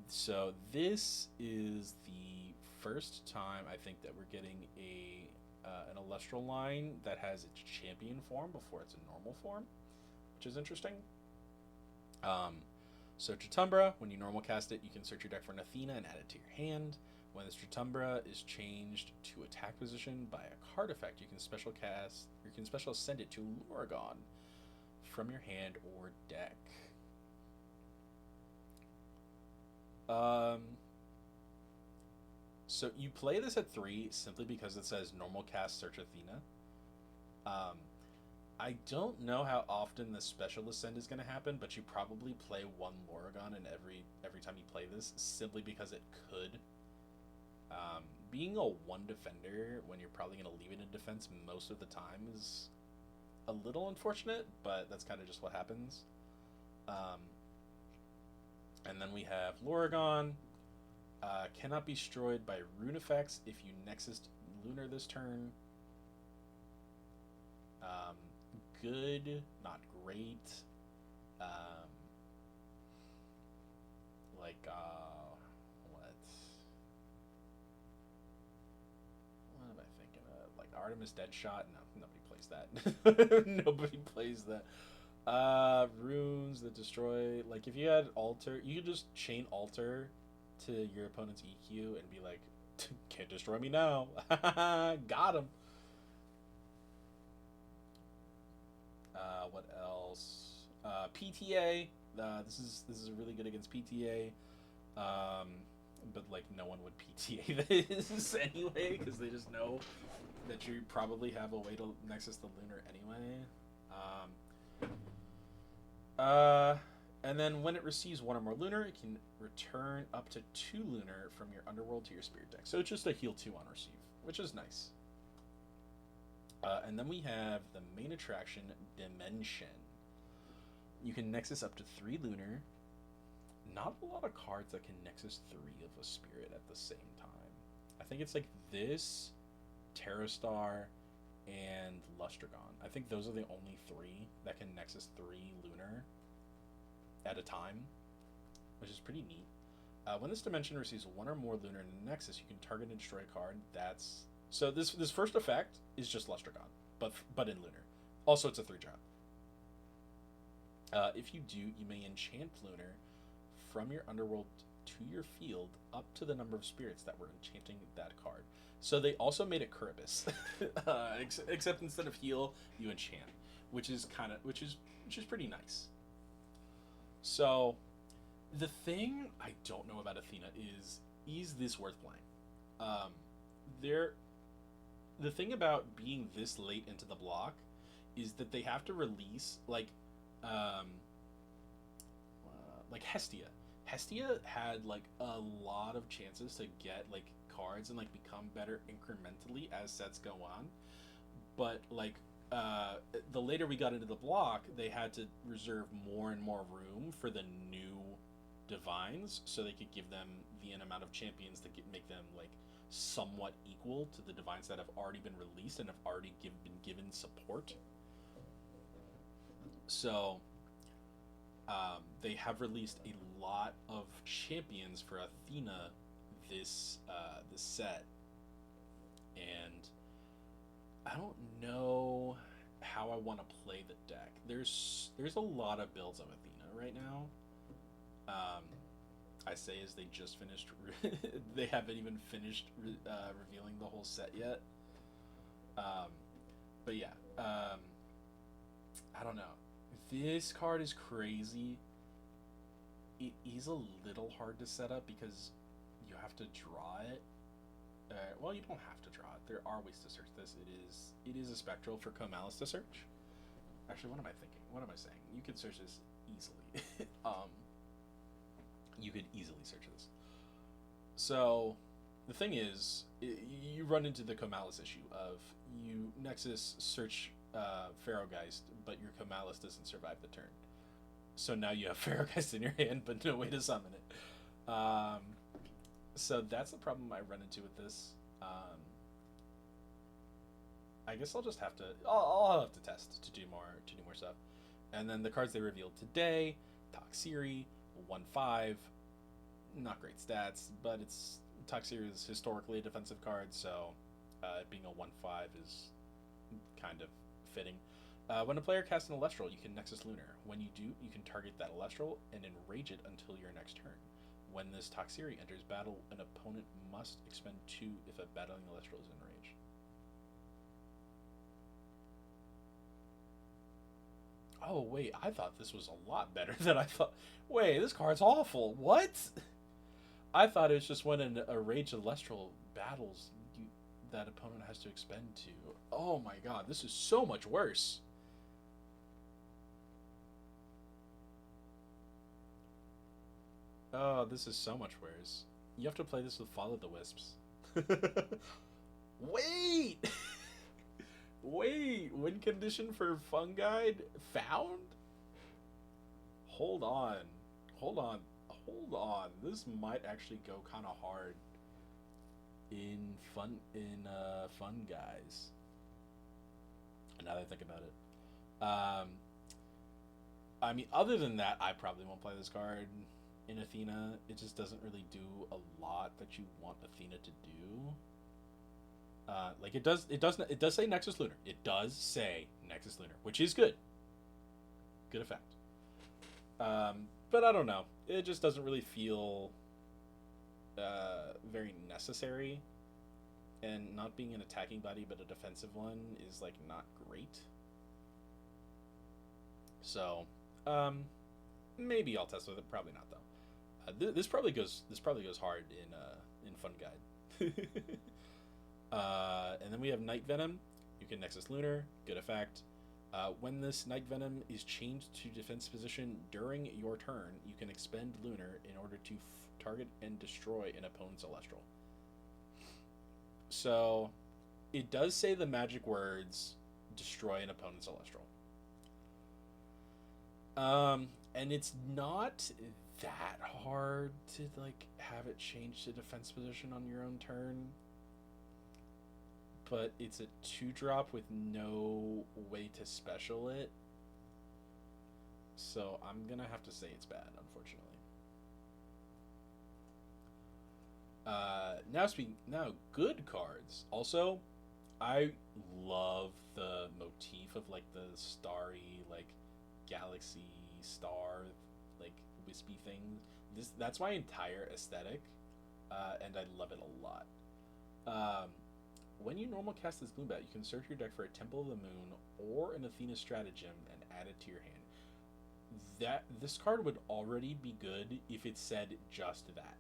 So this is the first time I think that we're getting an Alestral line that has its champion form before it's a normal form, which is interesting. So Dratumbra, when you normal cast it, you can search your deck for an Athena and add it to your hand. When this Dratumbra is changed to attack position by a card effect, you can special send it to Luragon from your hand or deck. So you play this at 3 simply because it says normal cast search Athena. I don't know how often the special ascend is going to happen, but you probably play 1 Luragon in every time you play this, simply because it could. Being a 1 defender when you're probably going to leave it in defense most of the time is a little unfortunate, but that's kind of just what happens. And then we have Luragon. Cannot be destroyed by rune effects if you Nexus Lunar this turn. Good, not great. What am I thinking of? Like Artemis Deadshot? No, nobody plays that. Nobody plays that. Runes that destroy. Like if you had Alter, you could just chain Alter to your opponent's EQ and be like, can't destroy me now. Got him. What else? PTA. This is really good against PTA. Um, but like no one would PTA this anyway because they just know that you probably have a way to Nexus the Lunar anyway. Um, and then when it receives one or more Lunar, it can return up to 2 Lunar from your Underworld to your Spirit deck. So it's just a heal 2 on receive, which is nice. And then we have the main attraction, Dimension. You can Nexus up to 3 Lunar. Not a lot of cards that can Nexus 3 of a Spirit at the same time. I think it's like this, Terrastar, and Lustragon. I think those are the only 3 that can Nexus 3 Lunar at a time, which is pretty neat. When this dimension receives 1 or more Lunar in the Nexus, you can target and destroy a card. So this first effect is just Lustragon, but in Lunar. Also, it's a 3-drop. If you do, you may enchant Lunar from your Underworld to your field up to the number of spirits that were enchanting that card. So they also made it Curibus, except instead of heal, you enchant, which is pretty nice. So the thing I don't know about Athena is this worth playing? The thing about being this late into the block is that they have to release like Hestia. Hestia had like a lot of chances to get like cards and like become better incrementally as sets go on, but like the later we got into the block, they had to reserve more and more room for the new divines so they could give them the amount of champions to make them like somewhat equal to the divines that have already been released and have already been given support. So they have released a lot of champions for Athena this set, and I don't know how I want to play the deck. There's a lot of builds of Athena right now. I say as they just finished, they haven't even finished revealing the whole set yet. But yeah, I don't know. This card is crazy. It is a little hard to set up because you have to draw it. Well, you don't have to draw it. There are ways to search this. It is a spectral for Comalis to search. Actually, what am I thinking? What am I saying? You could search this easily. You could easily search this. So the thing is, you run into the Comalis issue of you Nexus search Pharaohgeist, but your Comalis doesn't survive the turn. So now you have Pharaohgeist in your hand, but no way to summon it. So that's the problem I run into with this. I guess I'll just have to. I'll have to test to do more stuff. And then the cards they revealed today: Toxiri, 1/5. Not great stats, but Toxiri is historically a defensive card, so being a 1/5 is kind of fitting. When a player casts an Celestial, you can Nexus Lunar. When you do, you can target that Celestial and enrage it until your next turn. When this Toxiri enters battle, an opponent must expend 2 if a battling Celestial is enraged. Oh, wait, I thought this was a lot better than I thought. Wait, this card's awful. What? I thought it was just when a Rage Celestial battles, that opponent has to expend 2. Oh my god, this is so much worse. Oh, this is so much worse. You have to play this with Follow the Wisps. Wait! Wait, win condition for Funguide found? Hold on. Hold on. Hold on. This might actually go kind of hard in Fun Guys. Now that I think about it. I mean, other than that, I probably won't play this card in Athena. It just doesn't really do a lot that you want Athena to do. Like it does say Nexus Lunar. It does say Nexus Lunar, which is good. Good effect. But I don't know. It just doesn't really feel very necessary. And not being an attacking body but a defensive one is like not great. So, um, maybe I'll test with it. Probably not though. This probably goes hard in Fun Guide. And then we have Night Venom. You can Nexus Lunar. Good effect. When this Night Venom is changed to defense position during your turn, you can expend Lunar in order to target and destroy an opponent's Celestial. So, it does say the magic words destroy an opponent's Celestial. And it's not that hard to like have it change to defense position on your own turn. But it's a 2-drop with no way to special it. So I'm gonna have to say it's bad, unfortunately. Now good cards. Also, I love the motif of like the starry like galaxy star like wispy thing. That's my entire aesthetic, and I love it a lot. Um, when you normal cast this Gloombat, you can search your deck for a Temple of the Moon or an Athena Stratagem and add it to your hand. That this card would already be good if it said just that.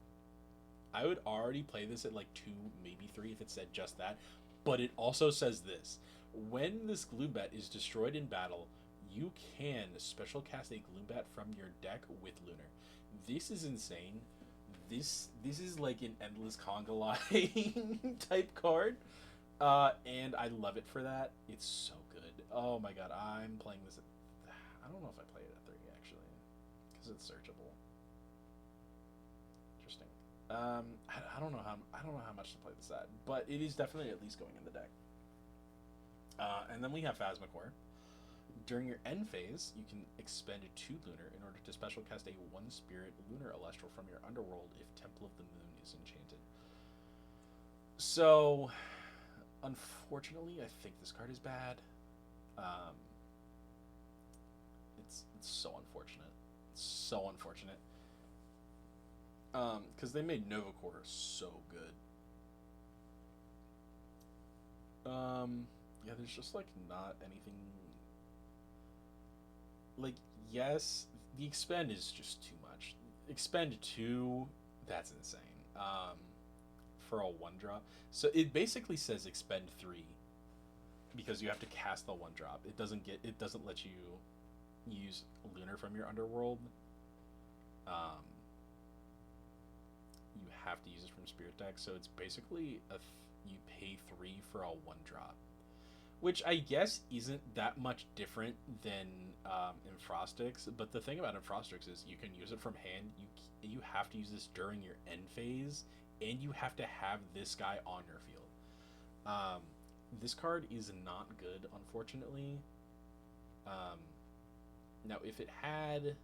I would already play this at like 2, maybe 3 if it said just that. But it also says this. When this Gloombat is destroyed in battle, you can special cast a Gloombat from your deck with Lunar. This is insane. This is like an endless conga line type card. And I love it for that. It's so good. Oh my god, I'm playing this at... I don't know if I play it at 3 actually, because it's searchable. Interesting. I don't know how much to play this at, but it is definitely at least going in the deck. And then we have Phasmacore. During your end phase, you can expend a 2 Lunar in order to special cast a 1 Spirit Lunar Celestial from your underworld if Temple of the Moon is enchanted. So, unfortunately, I think this card is bad. It's so unfortunate. It's so unfortunate. Because they made Novacore so good. Yeah, there's just like not anything. Like, yes, the expend is just too much. Expend 2, that's insane. For a 1-drop. So it basically says expend 3 because you have to cast the 1-drop. It doesn't let you use Lunar from your underworld. You have to use it from Spirit deck, so it's basically you pay 3 for a 1-drop. Which I guess isn't that much different than Infrostix, but the thing about Infrostix is you can use it from hand. You have to use this during your end phase, and you have to have this guy on your field. This card is not good, unfortunately. Now, if it had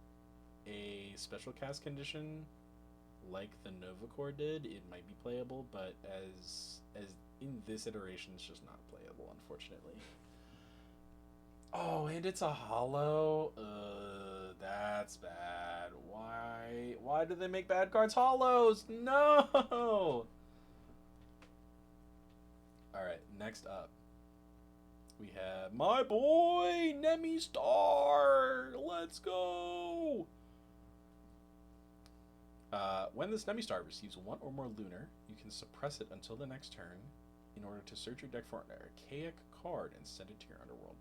a special cast condition like the Novacore did, it might be playable, but as in this iteration, it's just not playable, unfortunately. Oh, and it's a hollow. That's bad. Why do they make bad cards hollows? No. All right, next up, we have my boy Nemi Star. Let's go. When this Nemi Star receives 1 or more Lunar, you can suppress it until the next turn in order to search your deck for an archaic card and send it to your underworld.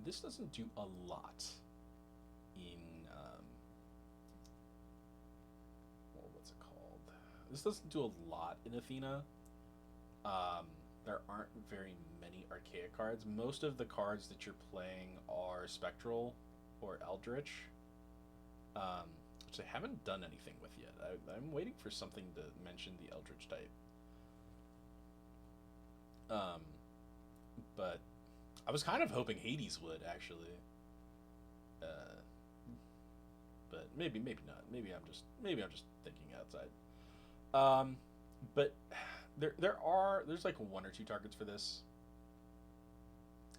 This doesn't do a lot in what's it called? This doesn't do a lot in Athena. There aren't very many archaic cards. Most of the cards that you're playing are Spectral or Eldritch, which I haven't done anything with yet. I'm waiting for something to mention the Eldritch type. But I was kind of hoping Hades would, actually. But maybe not. Maybe I'm just thinking outside. But there's like 1 or 2 targets for this.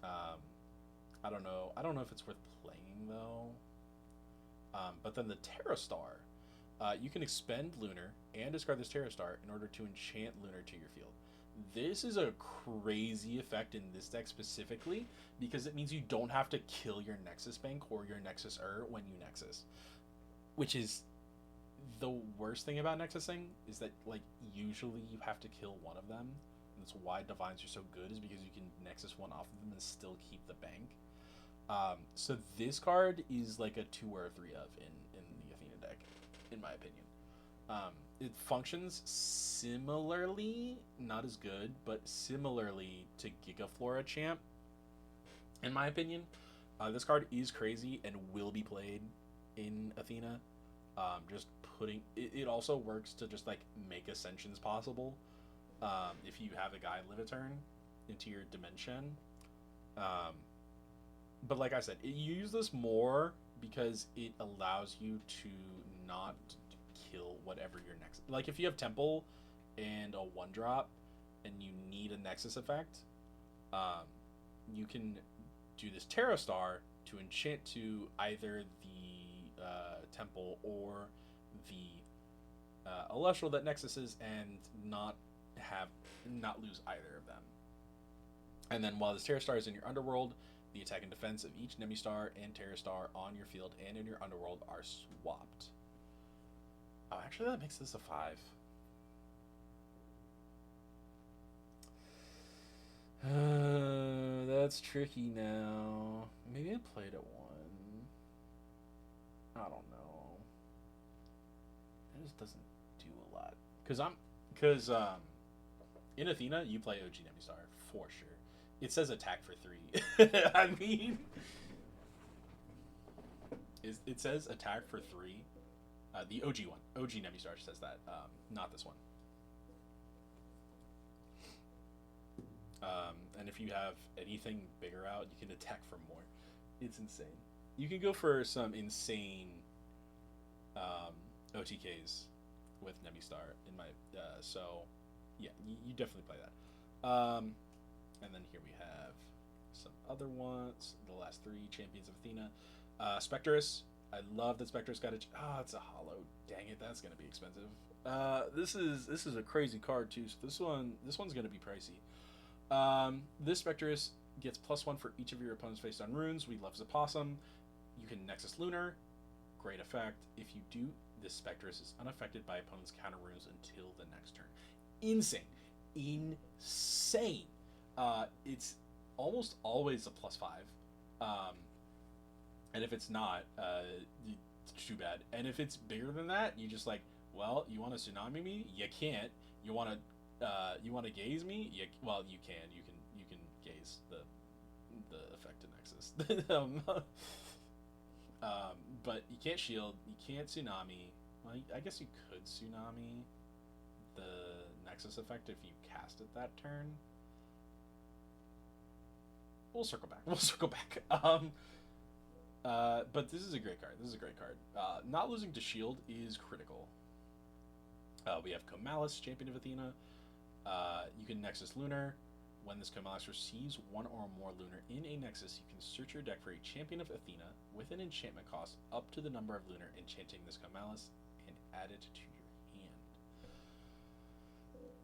I don't know if it's worth playing though. But then the Terra Star, you can expend Lunar and discard this Terra Star in order to enchant Lunar to your field. This is a crazy effect in this deck specifically because it means you don't have to kill your Nexus Bank or your Nexus when you Nexus, which is the worst thing about Nexusing is that like usually you have to kill one of them. And that's why Divines are so good is because you can Nexus one off of them and still keep the bank. So this card is like a 2 or 3 of in the Athena deck, in my opinion. It functions similarly, not as good, but similarly to Gigaflora Champ, in my opinion. This card is crazy and will be played in Athena. Just putting it also works to just like make ascensions possible. If you have a guy live a turn into your dimension. But like I said, you use this more because it allows you to not kill whatever your next. Like if you have Temple and a 1-drop and you need a Nexus effect, you can do this Terra Star to enchant to either the Temple or the Celestial that Nexuses and not lose either of them. And then while this Terra Star is in your underworld, the attack and defense of each Nemistar and Terra Star on your field and in your underworld are swapped. Oh, actually, that makes this a 5. That's tricky now. Maybe I played at 1. I don't know. It just doesn't do a lot. Because in Athena, you play OG Nemistar for sure. It says attack for 3. I mean, it says attack for 3. The OG one, OG Nemistar says that, not this one. And if you have anything bigger out, you can attack for more. It's insane. You can go for some insane OTKs with Nemistar in my so yeah, you definitely play that. And then here we have some other ones. The last 3 champions of Athena. Spectrus. I love that Spectrus got it's a hollow. Dang it, that's gonna be expensive. This is a crazy card too. So this one's gonna be pricey. This Spectrus gets +1 for each of your opponent's face down runes. We love Zapossum. You can Nexus Lunar. Great effect. If you do, this Spectrus is unaffected by opponent's counter runes until the next turn. Insane. It's almost always a +5. And if it's not, it's too bad. And if it's bigger than that, you just like, well, you want to tsunami me? You can't. You want to gaze me? You can. You can gaze the effect of Nexus. But you can't shield. You can't tsunami. Well, I guess you could tsunami the Nexus effect if you cast it that turn. We'll circle back. But this is a great card. Not losing to shield is critical. We have Comalis, Champion of Athena. You can Nexus Lunar. When this Comalis receives 1 or more Lunar in a Nexus, you can search your deck for a Champion of Athena with an enchantment cost up to the number of Lunar enchanting this Comalis and add it to your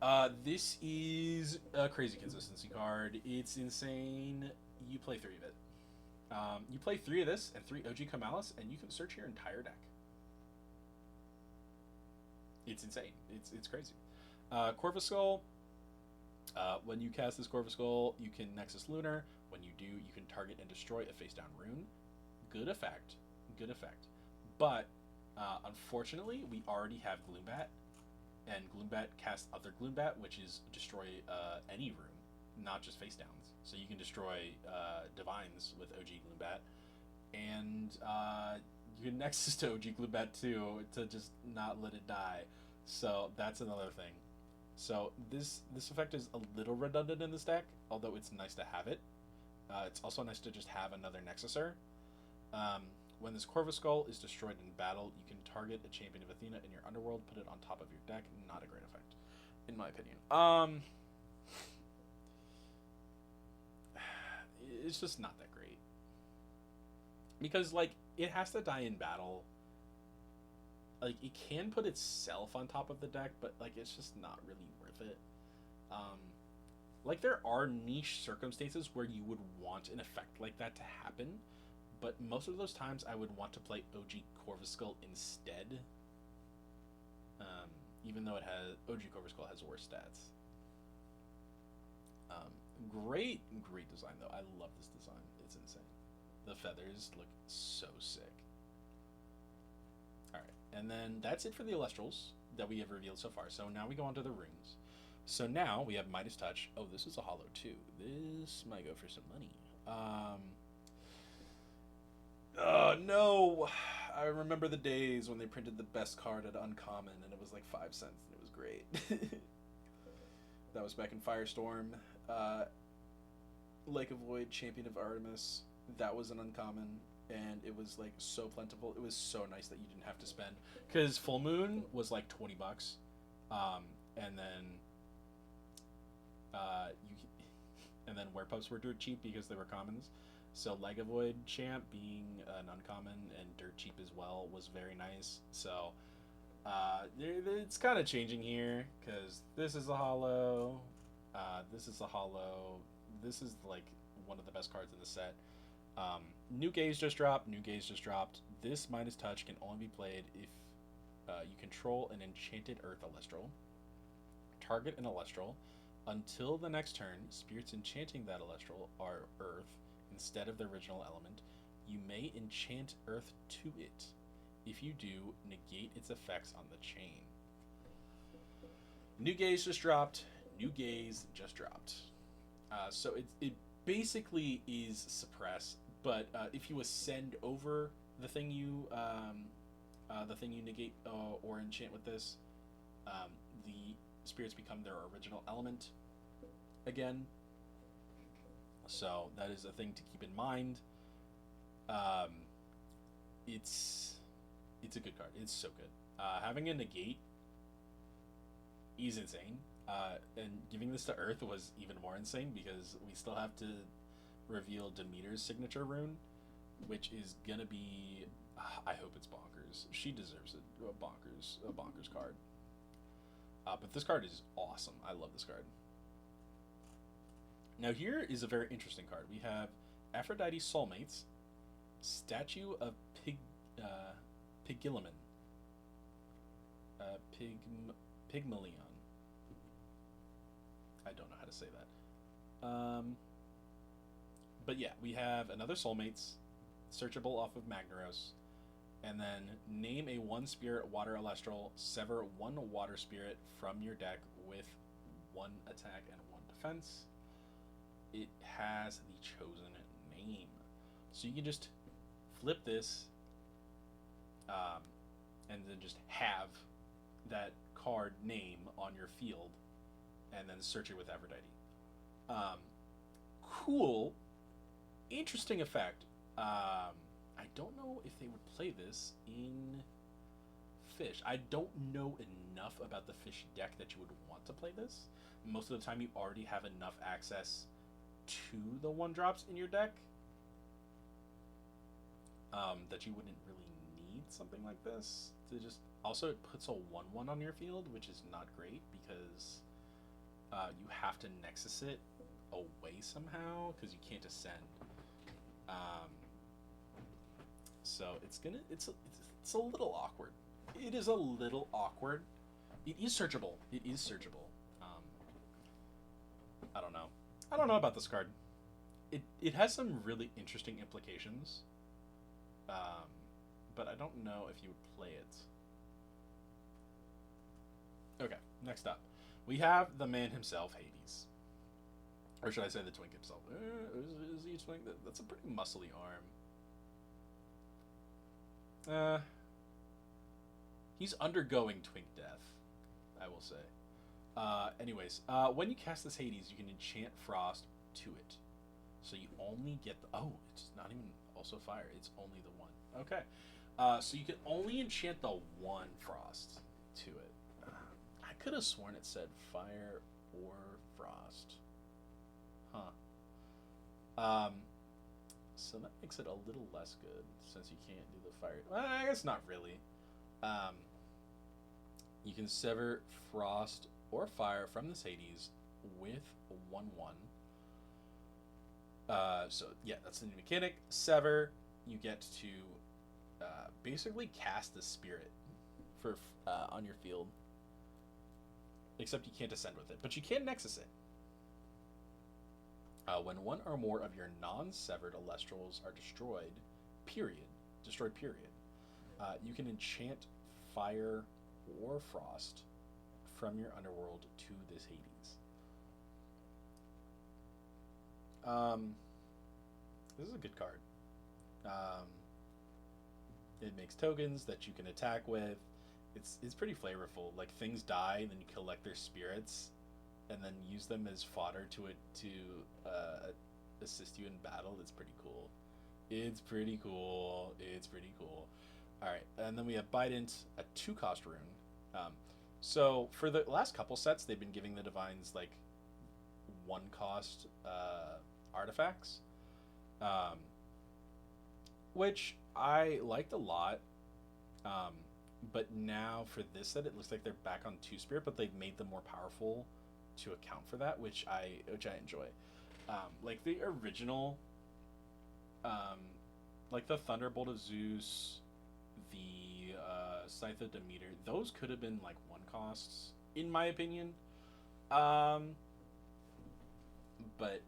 hand. This is a crazy consistency card. It's insane. You play 3 of it. You play 3 of this and 3 OG Comalis, and you can search your entire deck. It's insane. It's crazy. Corvus Skull. When you cast this Corvus Skull, you can Nexus Lunar. When you do, you can target and destroy a face-down rune. Good effect. But, unfortunately, we already have Gloombat. And Gloombat casts other Gloombat, which is destroy any rune, not just face-downs. So you can destroy Divines with OG Gloombat. And you can Nexus to OG Gloombat too, to just not let it die. So that's another thing. So this effect is a little redundant in this deck, although it's nice to have it. It's also nice to just have another Nexuser. When this Corvus Skull is destroyed in battle, you can target a Champion of Athena in your underworld, put it on top of your deck. Not a great effect, in my opinion. It's just not that great. Because, like, it has to die in battle. Like, it can put itself on top of the deck, but, like, it's just not really worth it. Like, there are niche circumstances where you would want an effect like that to happen, but most of those times I would want to play OG Corvuscull instead. Um, Even though it has OG Corvuscull has worse stats. Um, great design though. I love this design. It's insane. The feathers look so sick. All right, and then that's it for the Elestrals that we have revealed so far. So now we go on to the runes. So now we have Midas Touch. Oh, this is a hollow too. This might go for some money. No. I remember the days when they printed the best card at Uncommon and it was like 5 cents and it was great. That was back in Firestorm. Lake of Void, Champion of Artemis. That was an Uncommon and it was like so plentiful. It was so nice that you didn't have to spend. Because Full Moon was like $20. And then Werepuffs were dirt cheap because they were commons. So Legavoid Champ being an uncommon and dirt cheap as well was very nice. So it's kind of changing here because this is a hollow. This is a hollow. This is like one of the best cards in the set. New Gaze just dropped. This Midas Touch can only be played if you control an enchanted Earth Celestial. Target an Celestial. Until the next turn, spirits enchanting that Celestial are Earth instead of the original element. You may enchant Earth to it. If you do, negate its effects on the chain. New Gaze just dropped. So it basically is suppress, but if you ascend over the thing you negate or enchant with this, the spirits become their original element again. So that is a thing to keep in mind. It's a good card. It's so good. Having a negate is insane. And giving this to Earth was even more insane because we still have to reveal Demeter's signature rune, which is gonna be. I hope it's bonkers. She deserves it. A bonkers card. But this card is awesome. I love this card. Now here is a very interesting card. We have Aphrodite Soulmates, Statue of Pygmalion. Pygmalion. I don't know how to say that. But yeah, we have another Soulmates, searchable off of Magnaros, and then name a 1-spirit water Celestial, sever 1 water spirit from your deck with 1 attack and 1 defense. It has the chosen name. So you can just flip this and then just have that card name on your field and then search it with Aphrodite. Cool. Interesting effect. I don't know if they would play this in Fish. I don't know enough about the Fish deck that you would want to play this. Most of the time you already have enough access to the 1-drops in your deck that you wouldn't really need something like this to just. Also, it puts a 1/1 on your field, which is not great because you have to Nexus it away somehow because you can't ascend. So it's a little awkward. It is a little awkward. It is searchable. I don't know about this card. It has some really interesting implications. But I don't know if you would play it. Okay, next up. We have the man himself, Hades. Or should I say the twink himself? Is he a twink? That's a pretty muscly arm. He's undergoing twink death, I will say. Anyways, when you cast this Hades, you can enchant Frost to it. So you only get the... Oh, it's not even also fire. It's only the 1. Okay. So you can only enchant the 1 Frost to it. I could have sworn it said fire or frost. So that makes it a little less good since you can't do the fire. Well, I guess not really. You can sever frost or fire from this Hades with 1/1. So yeah, that's the new mechanic. Sever. You get to basically cast the spirit for on your field, except you can't ascend with it, but you can nexus it. When one or more of your non-severed Alestrals are destroyed, you can enchant fire or frost from your underworld to this Hades. This is a good card. Um, it makes tokens that you can attack with. It's pretty flavorful. Like things die, and then you collect their spirits, and then use them as fodder to assist you in battle. It's pretty cool. It's pretty cool. It's pretty cool. All right, and then we have Bident, a 2-cost rune. Um, so for the last couple sets, they've been giving the divines like 1-cost artifacts, um, which I liked a lot. Um, but now for this set, it looks like they're back on 2 spirit, but they've made them more powerful to account for that, which I enjoy. Like the original, um, like the Thunderbolt of Zeus, the Scythe of Demeter, those could have been like 1-costs in my opinion. Um, but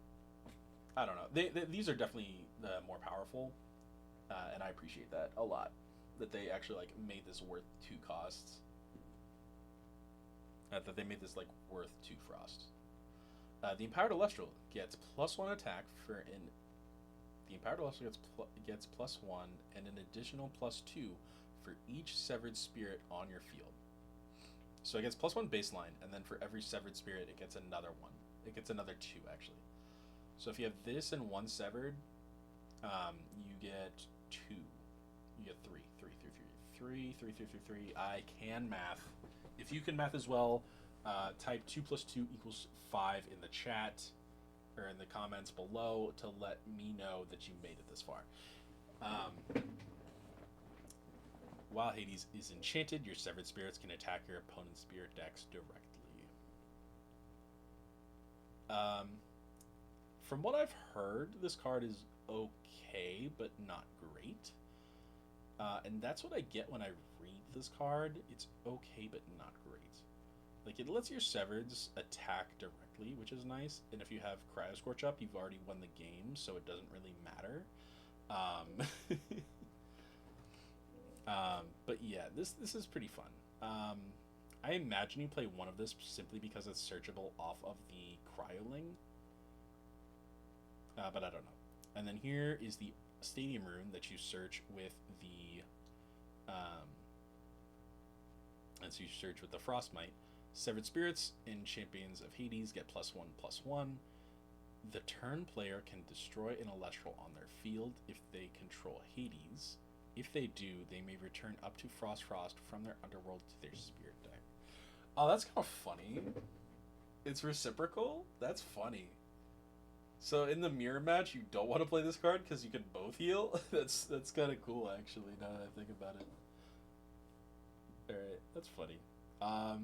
I don't know. These are definitely more powerful, and I appreciate that a lot. That they actually like made this worth 2 costs. That they made this like worth 2 frost. The Empowered Celestial gets +1 attack for an. The Empowered Celestial gets +1 and an additional +2 for each severed spirit on your field. So it gets +1 baseline, and then for every severed spirit, it gets another one. It gets another 2 actually. So if you have this and 1 severed, you get 2. You get 3. I can math. If you can math as well, type 2 + 2 = 5 in the chat or in the comments below to let me know that you made it this far. While Hades is enchanted, your severed spirits can attack your opponent's spirit decks directly. From what I've heard, this card is okay, but not great. And that's what I get when I read this card. It's okay, but not great. Like, it lets your Severeds attack directly, which is nice. And if you have Cryo Scorch up, you've already won the game, so it doesn't really matter. But yeah, this is pretty fun. I imagine you play one of this simply because it's searchable off of the Cryoling. But I don't know. And then here is the Stadium Rune that you search with the and so you search with the Frostmite. Severed spirits in Champions of Hades get +1/+1. The turn player can destroy an Celestial on their field if they control Hades. If they do, they may return up to Frost from their underworld to their spirit deck. Oh, that's kind of funny. It's reciprocal? That's funny. So in the mirror match, you don't want to play this card because you can both heal? That's kind of cool, actually, now that I think about it. Alright, that's funny. I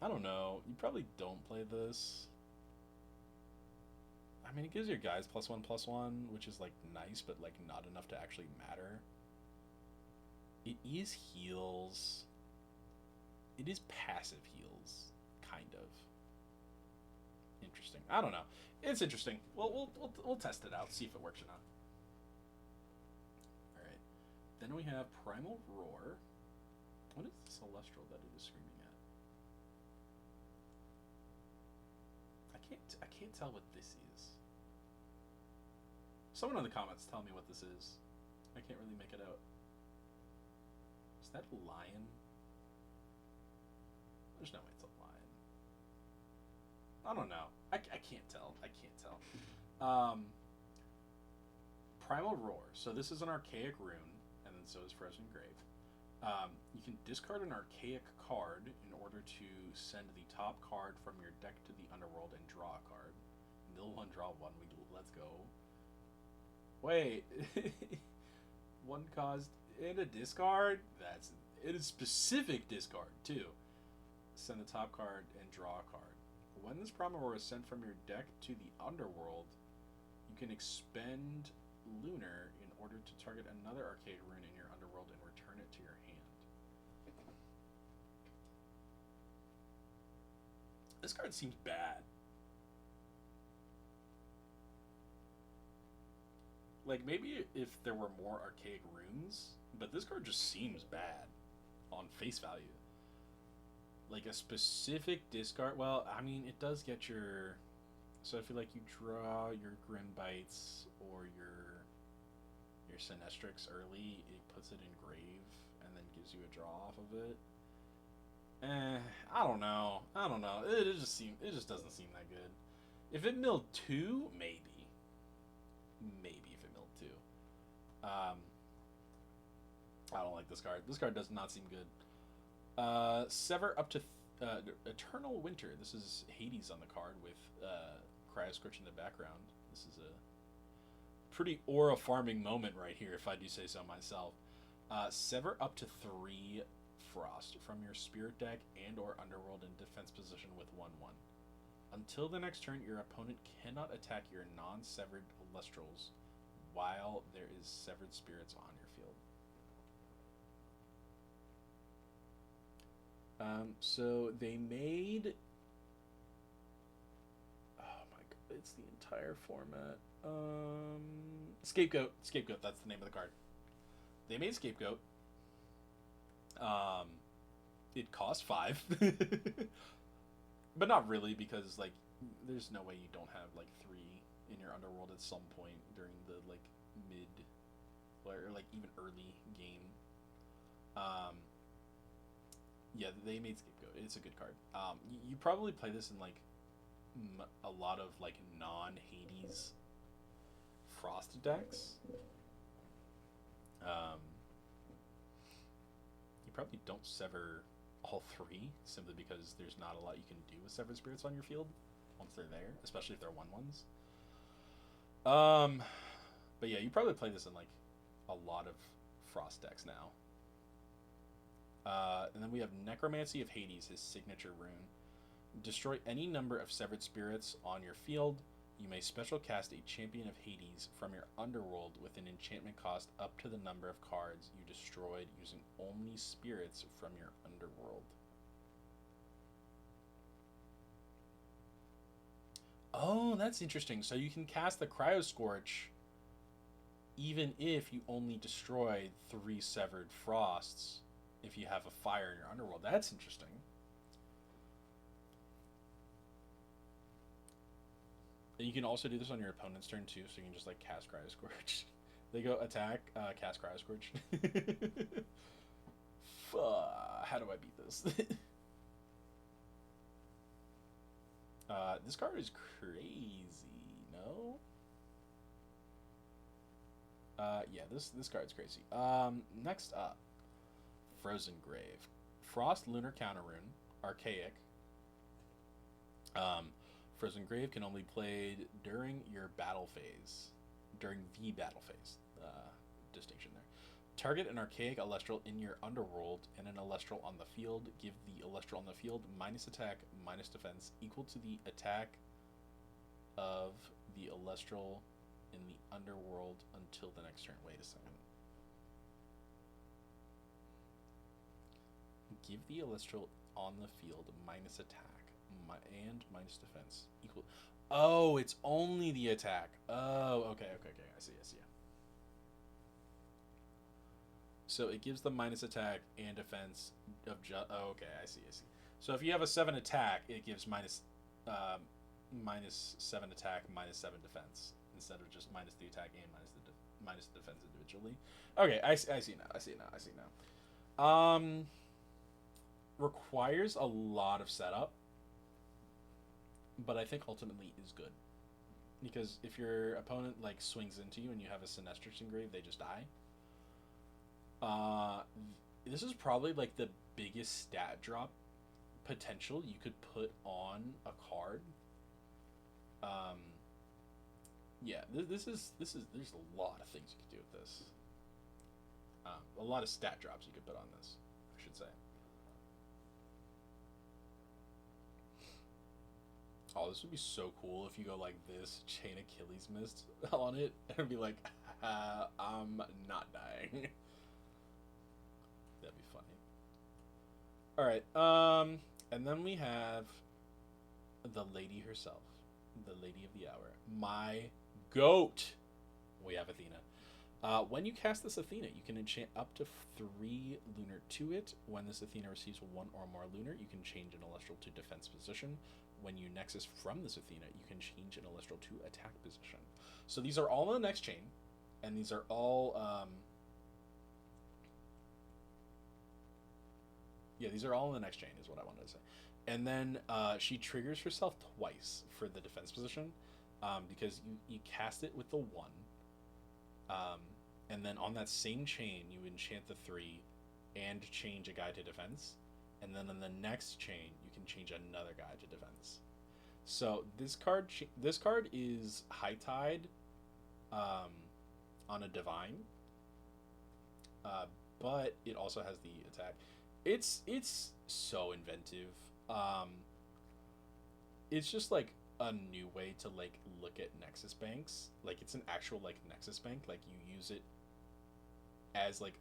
don't know. You probably don't play this. I mean, it gives your guys +1/+1, which is, like, nice, but, like, not enough to actually matter. It is heals. It is passive heals, kind of. Interesting. I don't know. It's interesting. We'll test it out, see if it works or not. All right. Then we have Primal Roar. What is the Celestial that it is screaming at? I can't tell what this is. Someone in the comments tell me what this is. I can't really make it out. Is that a lion? There's no way it's a lion. I don't know. I can't tell. I can't tell. Primal Roar. So this is an archaic rune, and then so is Frozen Grave. You can discard an archaic card in order to send the top card from your deck to the underworld and draw a card. Mill 1, draw 1. Let's go. Wait. 1 cost and a discard? It is specific discard too. Send the top card and draw a card. When this Promower is sent from your deck to the underworld, you can expend Lunar in order to target another archaic rune in your underworld and return it to your hand. This card seems bad. Like, maybe if there were more archaic runes, but this card just seems bad on face value. Like, a specific discard, well, I mean, it does get your... So if you, like, you draw your Grim Bites or your Sinestrix early, it puts it in Grave and then gives you a draw off of it. I don't know. It just doesn't seem that good. If it milled 2, maybe. Maybe if it milled 2. I don't like this card. This card does not seem good. Sever up to Eternal Winter. This is Hades on the card with Cryoscorch in the background. This is a pretty aura farming moment right here, if I do say so myself. Sever up to 3 Frost from your Spirit deck and or Underworld in defense position with 1/1. Until the next turn, your opponent cannot attack your non-severed Lustrals while there is Severed Spirits on your field. So they made... Oh my god, it's the entire format. Scapegoat. Scapegoat, that's the name of the card. They made Scapegoat. It cost 5. But not really, because, like, there's no way you don't have, like, 3 in your Underworld at some point during the, like, mid, or like, even early game. Yeah, they made Scapegoat. It's a good card. You probably play this in, like, a lot of, like, non-Hades Frost decks. You probably don't sever all 3, simply because there's not a lot you can do with Severed Spirits on your field once they're there, especially if they're 1/1s. But yeah, you probably play this in, like, a lot of Frost decks now. And then we have Necromancy of Hades, his signature rune. Destroy any number of Severed Spirits on your field. You may special cast a Champion of Hades from your Underworld with an enchantment cost up to the number of cards you destroyed using only spirits from your Underworld. Oh, that's interesting. So you can cast the Cryoscorch even if you only destroyed 3 Severed Frosts if you have a fire in your Underworld. That's interesting. And you can also do this on your opponent's turn too, so you can just, like, cast Cryoscorch. They go attack, cast Cryoscorch. How do I beat this? This card is crazy, no? Yeah, this card's crazy. Next up, Frozen Grave. Frost Lunar Counter Rune, Archaic. Frozen Grave can only be played during your battle phase. During the battle phase. Distinction there. Target an Archaic Celestial in your Underworld and an Celestial on the field. Give the Celestial on the field minus attack, minus defense, equal to the attack of the Celestial in the Underworld until the next turn. Wait a second. Give the Celestial on the field minus attack and minus defense equal. Oh, it's only the attack. Oh, okay. I see. So it gives the minus attack and defense of oh, okay, I see. So if you have a 7 attack, it gives minus 7 attack, minus 7 defense instead of just minus the attack and minus the defense individually. Okay, I see now. Requires a lot of setup, but I think ultimately is good. Because if your opponent, like, swings into you and you have a Sinestrix engraved, they just die. This is probably, like, the biggest stat drop potential you could put on a card. Yeah, this is there's a lot of things you could do with this. A lot of stat drops you could put on this, I should say. Oh, this would be so cool if you go like this, chain Achilles mist on it, and be like, I'm not dying. That'd be funny. All right. And then we have the lady herself, the lady of the hour, my goat. We have Athena. When you cast this Athena, you can enchant up to 3 lunar to it. When this Athena receives 1 or more lunar, you can change an Celestial to defense position. When you Nexus from this Athena, you can change an Celestial to attack position. So these are all in the next chain, and these are all yeah, these are all in the next chain, is what I wanted to say. And then she triggers herself twice for the defense position, because you cast it with the 1. Um, and then on that same chain, you enchant the 3 and change a guy to defense. And then on the next chain, you can change another guy to defense. So this card is High Tide um, on a divine, but it also has the attack. It's so inventive. Um, it's just like a new way to like look at Nexus banks. Like it's an actual like Nexus bank. Like you use it as like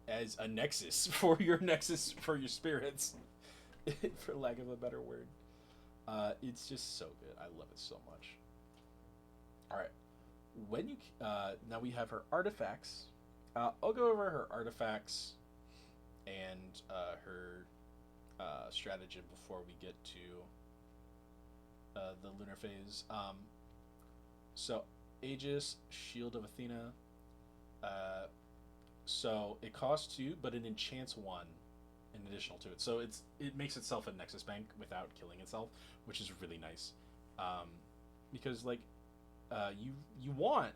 as a nexus for your nexus for your spirits, for lack of a better word. It's just so good. I love it so much. All right, when you now we have her artifacts. I'll go over her artifacts and her stratagem before we get to the lunar phase. So Aegis, Shield of Athena. Uh, so it costs 2, but it enchants 1 in additional to it. So it makes itself a Nexus bank without killing itself, which is really nice. Um, because like you want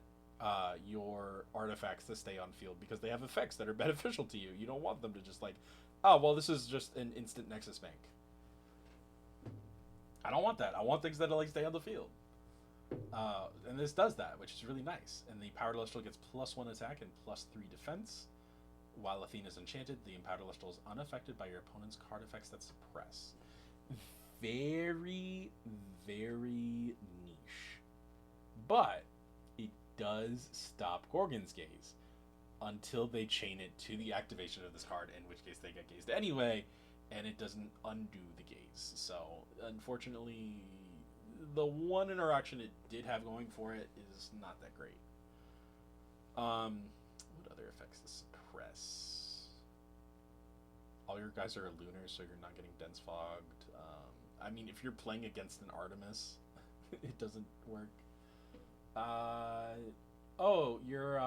your artifacts to stay on field because they have effects that are beneficial to you. You don't want them to just like, oh well, this is just an instant Nexus bank. I don't want that. I want things that like stay on the field. And this does that, which is really nice. And the Empowered Celestial gets +1 attack and +3 defense. While Athena is enchanted, the Empowered Celestial is unaffected by your opponent's card effects that suppress. Very, very niche. But it does stop Gorgon's Gaze until they chain it to the activation of this card, in which case they get gazed anyway, and it doesn't undo the gaze. So, unfortunately, the one interaction it did have going for it is not that great. What other effects to suppress? All your guys are lunar, so you're not getting dense fogged. I mean, if you're playing against an Artemis, it doesn't work. Oh, your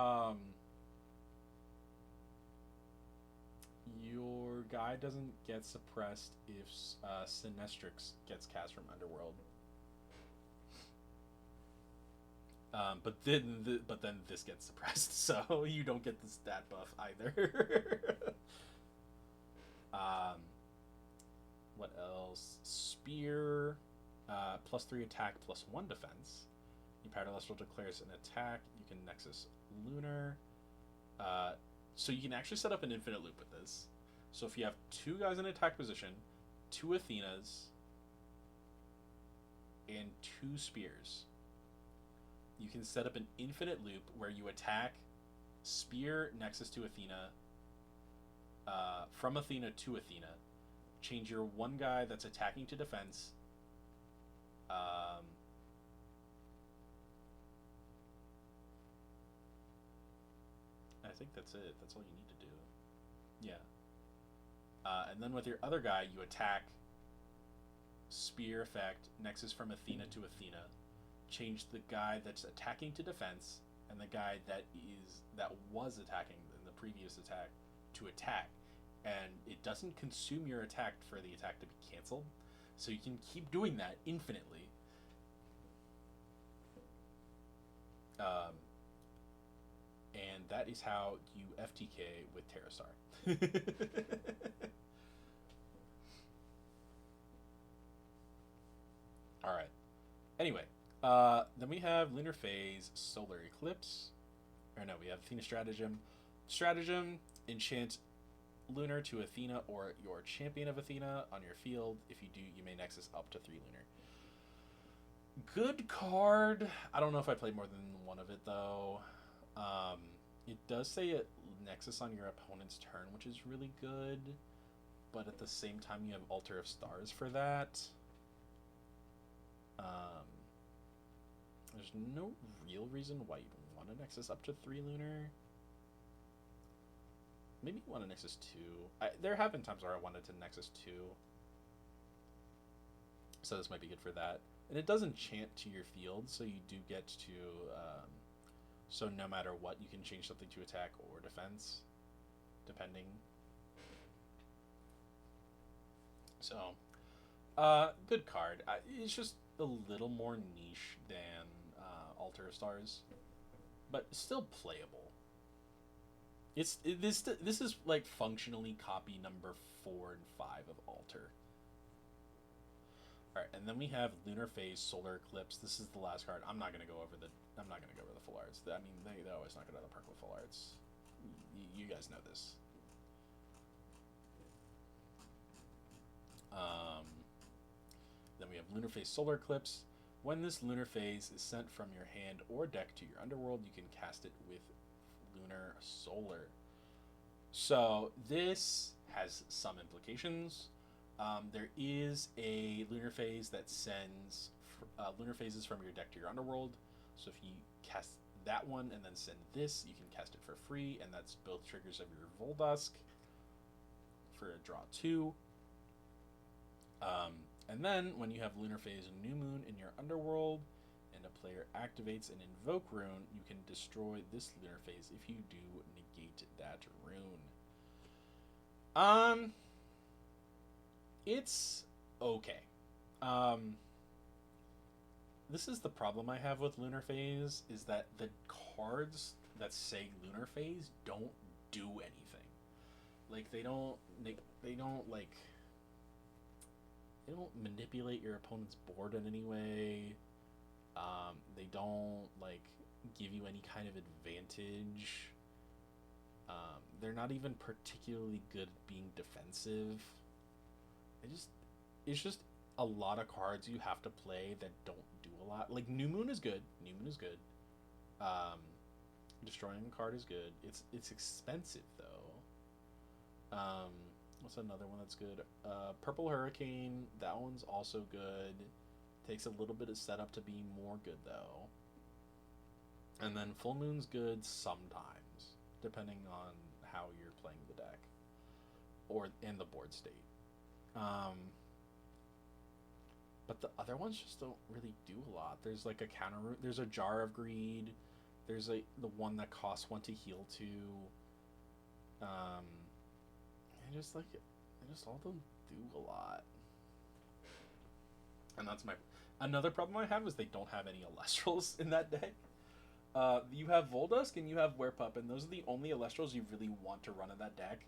guy doesn't get suppressed if Sinestrix gets cast from Underworld. But then this gets suppressed, so you don't get the stat buff either. um, what else? Spear, +3 attack, +1 defense. Your Empowered Celestial declares an attack. You can Nexus Lunar. So you can actually set up an infinite loop with this. So if you have 2 guys in attack position, 2 Athenas, and 2 Spears, you can set up an infinite loop where you attack, Spear, Nexus to Athena, from Athena to Athena, change your one guy that's attacking to defense, I think that's it. That's all you need to do. Yeah. And then with your other guy, you attack, Spear effect, Nexus from Athena to Athena, change the guy that's attacking to defense, and the guy that was attacking in the previous attack to attack, and it doesn't consume your attack for the attack to be canceled, so you can keep doing that infinitely. And that is how you FTK with Terrasar. All right. Anyway, then we have Lunar Phase, Solar Eclipse. Or no, we have Athena Stratagem. Stratagem, enchant Lunar to Athena or your Champion of Athena on your field. If you do, you may Nexus up to 3 Lunar. Good card. I don't know if I played more than one of it, though. It does say it Nexus on your opponent's turn, which is really good. But at the same time, you have Altar of Stars for that. There's no real reason why you'd want to Nexus up to 3 Lunar. Maybe you want to Nexus 2. There have been times where I wanted to Nexus 2. So this might be good for that. And it does enchant to your field, so you do get to... so no matter what, you can change something to attack or defense, depending. So, good card. It's just a little more niche than Altar of Stars, but still playable. This is like functionally copy number 4 and 5 of Altar. All right, and then we have Lunar Phase, Solar Eclipse. This is the last card. I'm not gonna go over the full arts. I mean, they always knock it out of the park with full arts. You guys know this. Then we have Lunar Phase, Solar Eclipse. When this Lunar Phase is sent from your hand or deck to your underworld, you can cast it with Lunar Solar. So this has some implications. There is a Lunar Phase that sends Lunar Phases from your deck to your underworld. So if you cast that one and then send this, you can cast it for free, and that's both triggers of your Voldusk for a draw 2. And then when you have Lunar Phase New Moon in your underworld and a player activates an Invoke rune, you can destroy this Lunar Phase. If you do, negate that rune. It's okay. This is the problem I have with Lunar Phase, is that the cards that say Lunar Phase don't do anything. Like, they don't manipulate your opponent's board in any way. They don't like give you any kind of advantage. They're not even particularly good at being defensive. It's just a lot of cards you have to play that don't do a lot. Like, New Moon is good. Destroying a card is good. It's expensive though. What's another one that's good? Purple Hurricane. That one's also good. Takes a little bit of setup to be more good though. And then Full Moon's good sometimes, depending on how you're playing the deck and the board state. But the other ones just don't really do a lot. There's like a counter. There's a Jar of Greed. There's the one that costs 1 to heal 2. They just all don't do a lot. And that's another problem I have is they don't have any Alestrals in that deck. You have Voldusk and you have Werepup, and those are the only Alestrals you really want to run in that deck.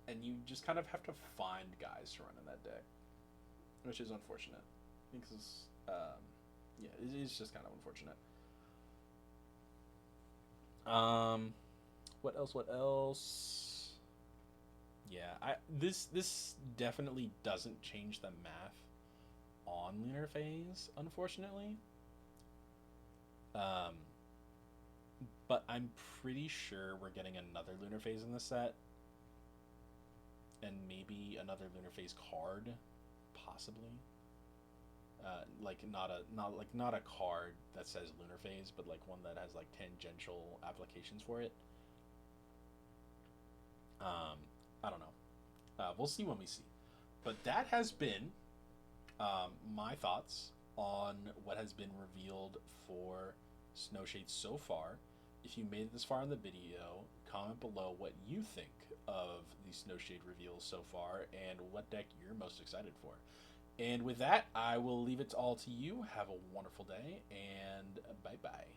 And you just kind of have to find guys to run in that deck, which is unfortunate because it's just kind of unfortunate. What else? Yeah, this definitely doesn't change the math on Lunar Phase, unfortunately. But I'm pretty sure we're getting another Lunar Phase in the set. And maybe another Lunar Phase card, possibly. Not a card that says Lunar Phase, but like one that has like tangential applications for it. I don't know. We'll see when we see. But that has been my thoughts on what has been revealed for Snowshade so far. If you made it this far in the video, comment below what you think of the Snowshade reveals so far and what deck you're most excited for. And with that, I will leave it all to you. Have a wonderful day, and bye-bye.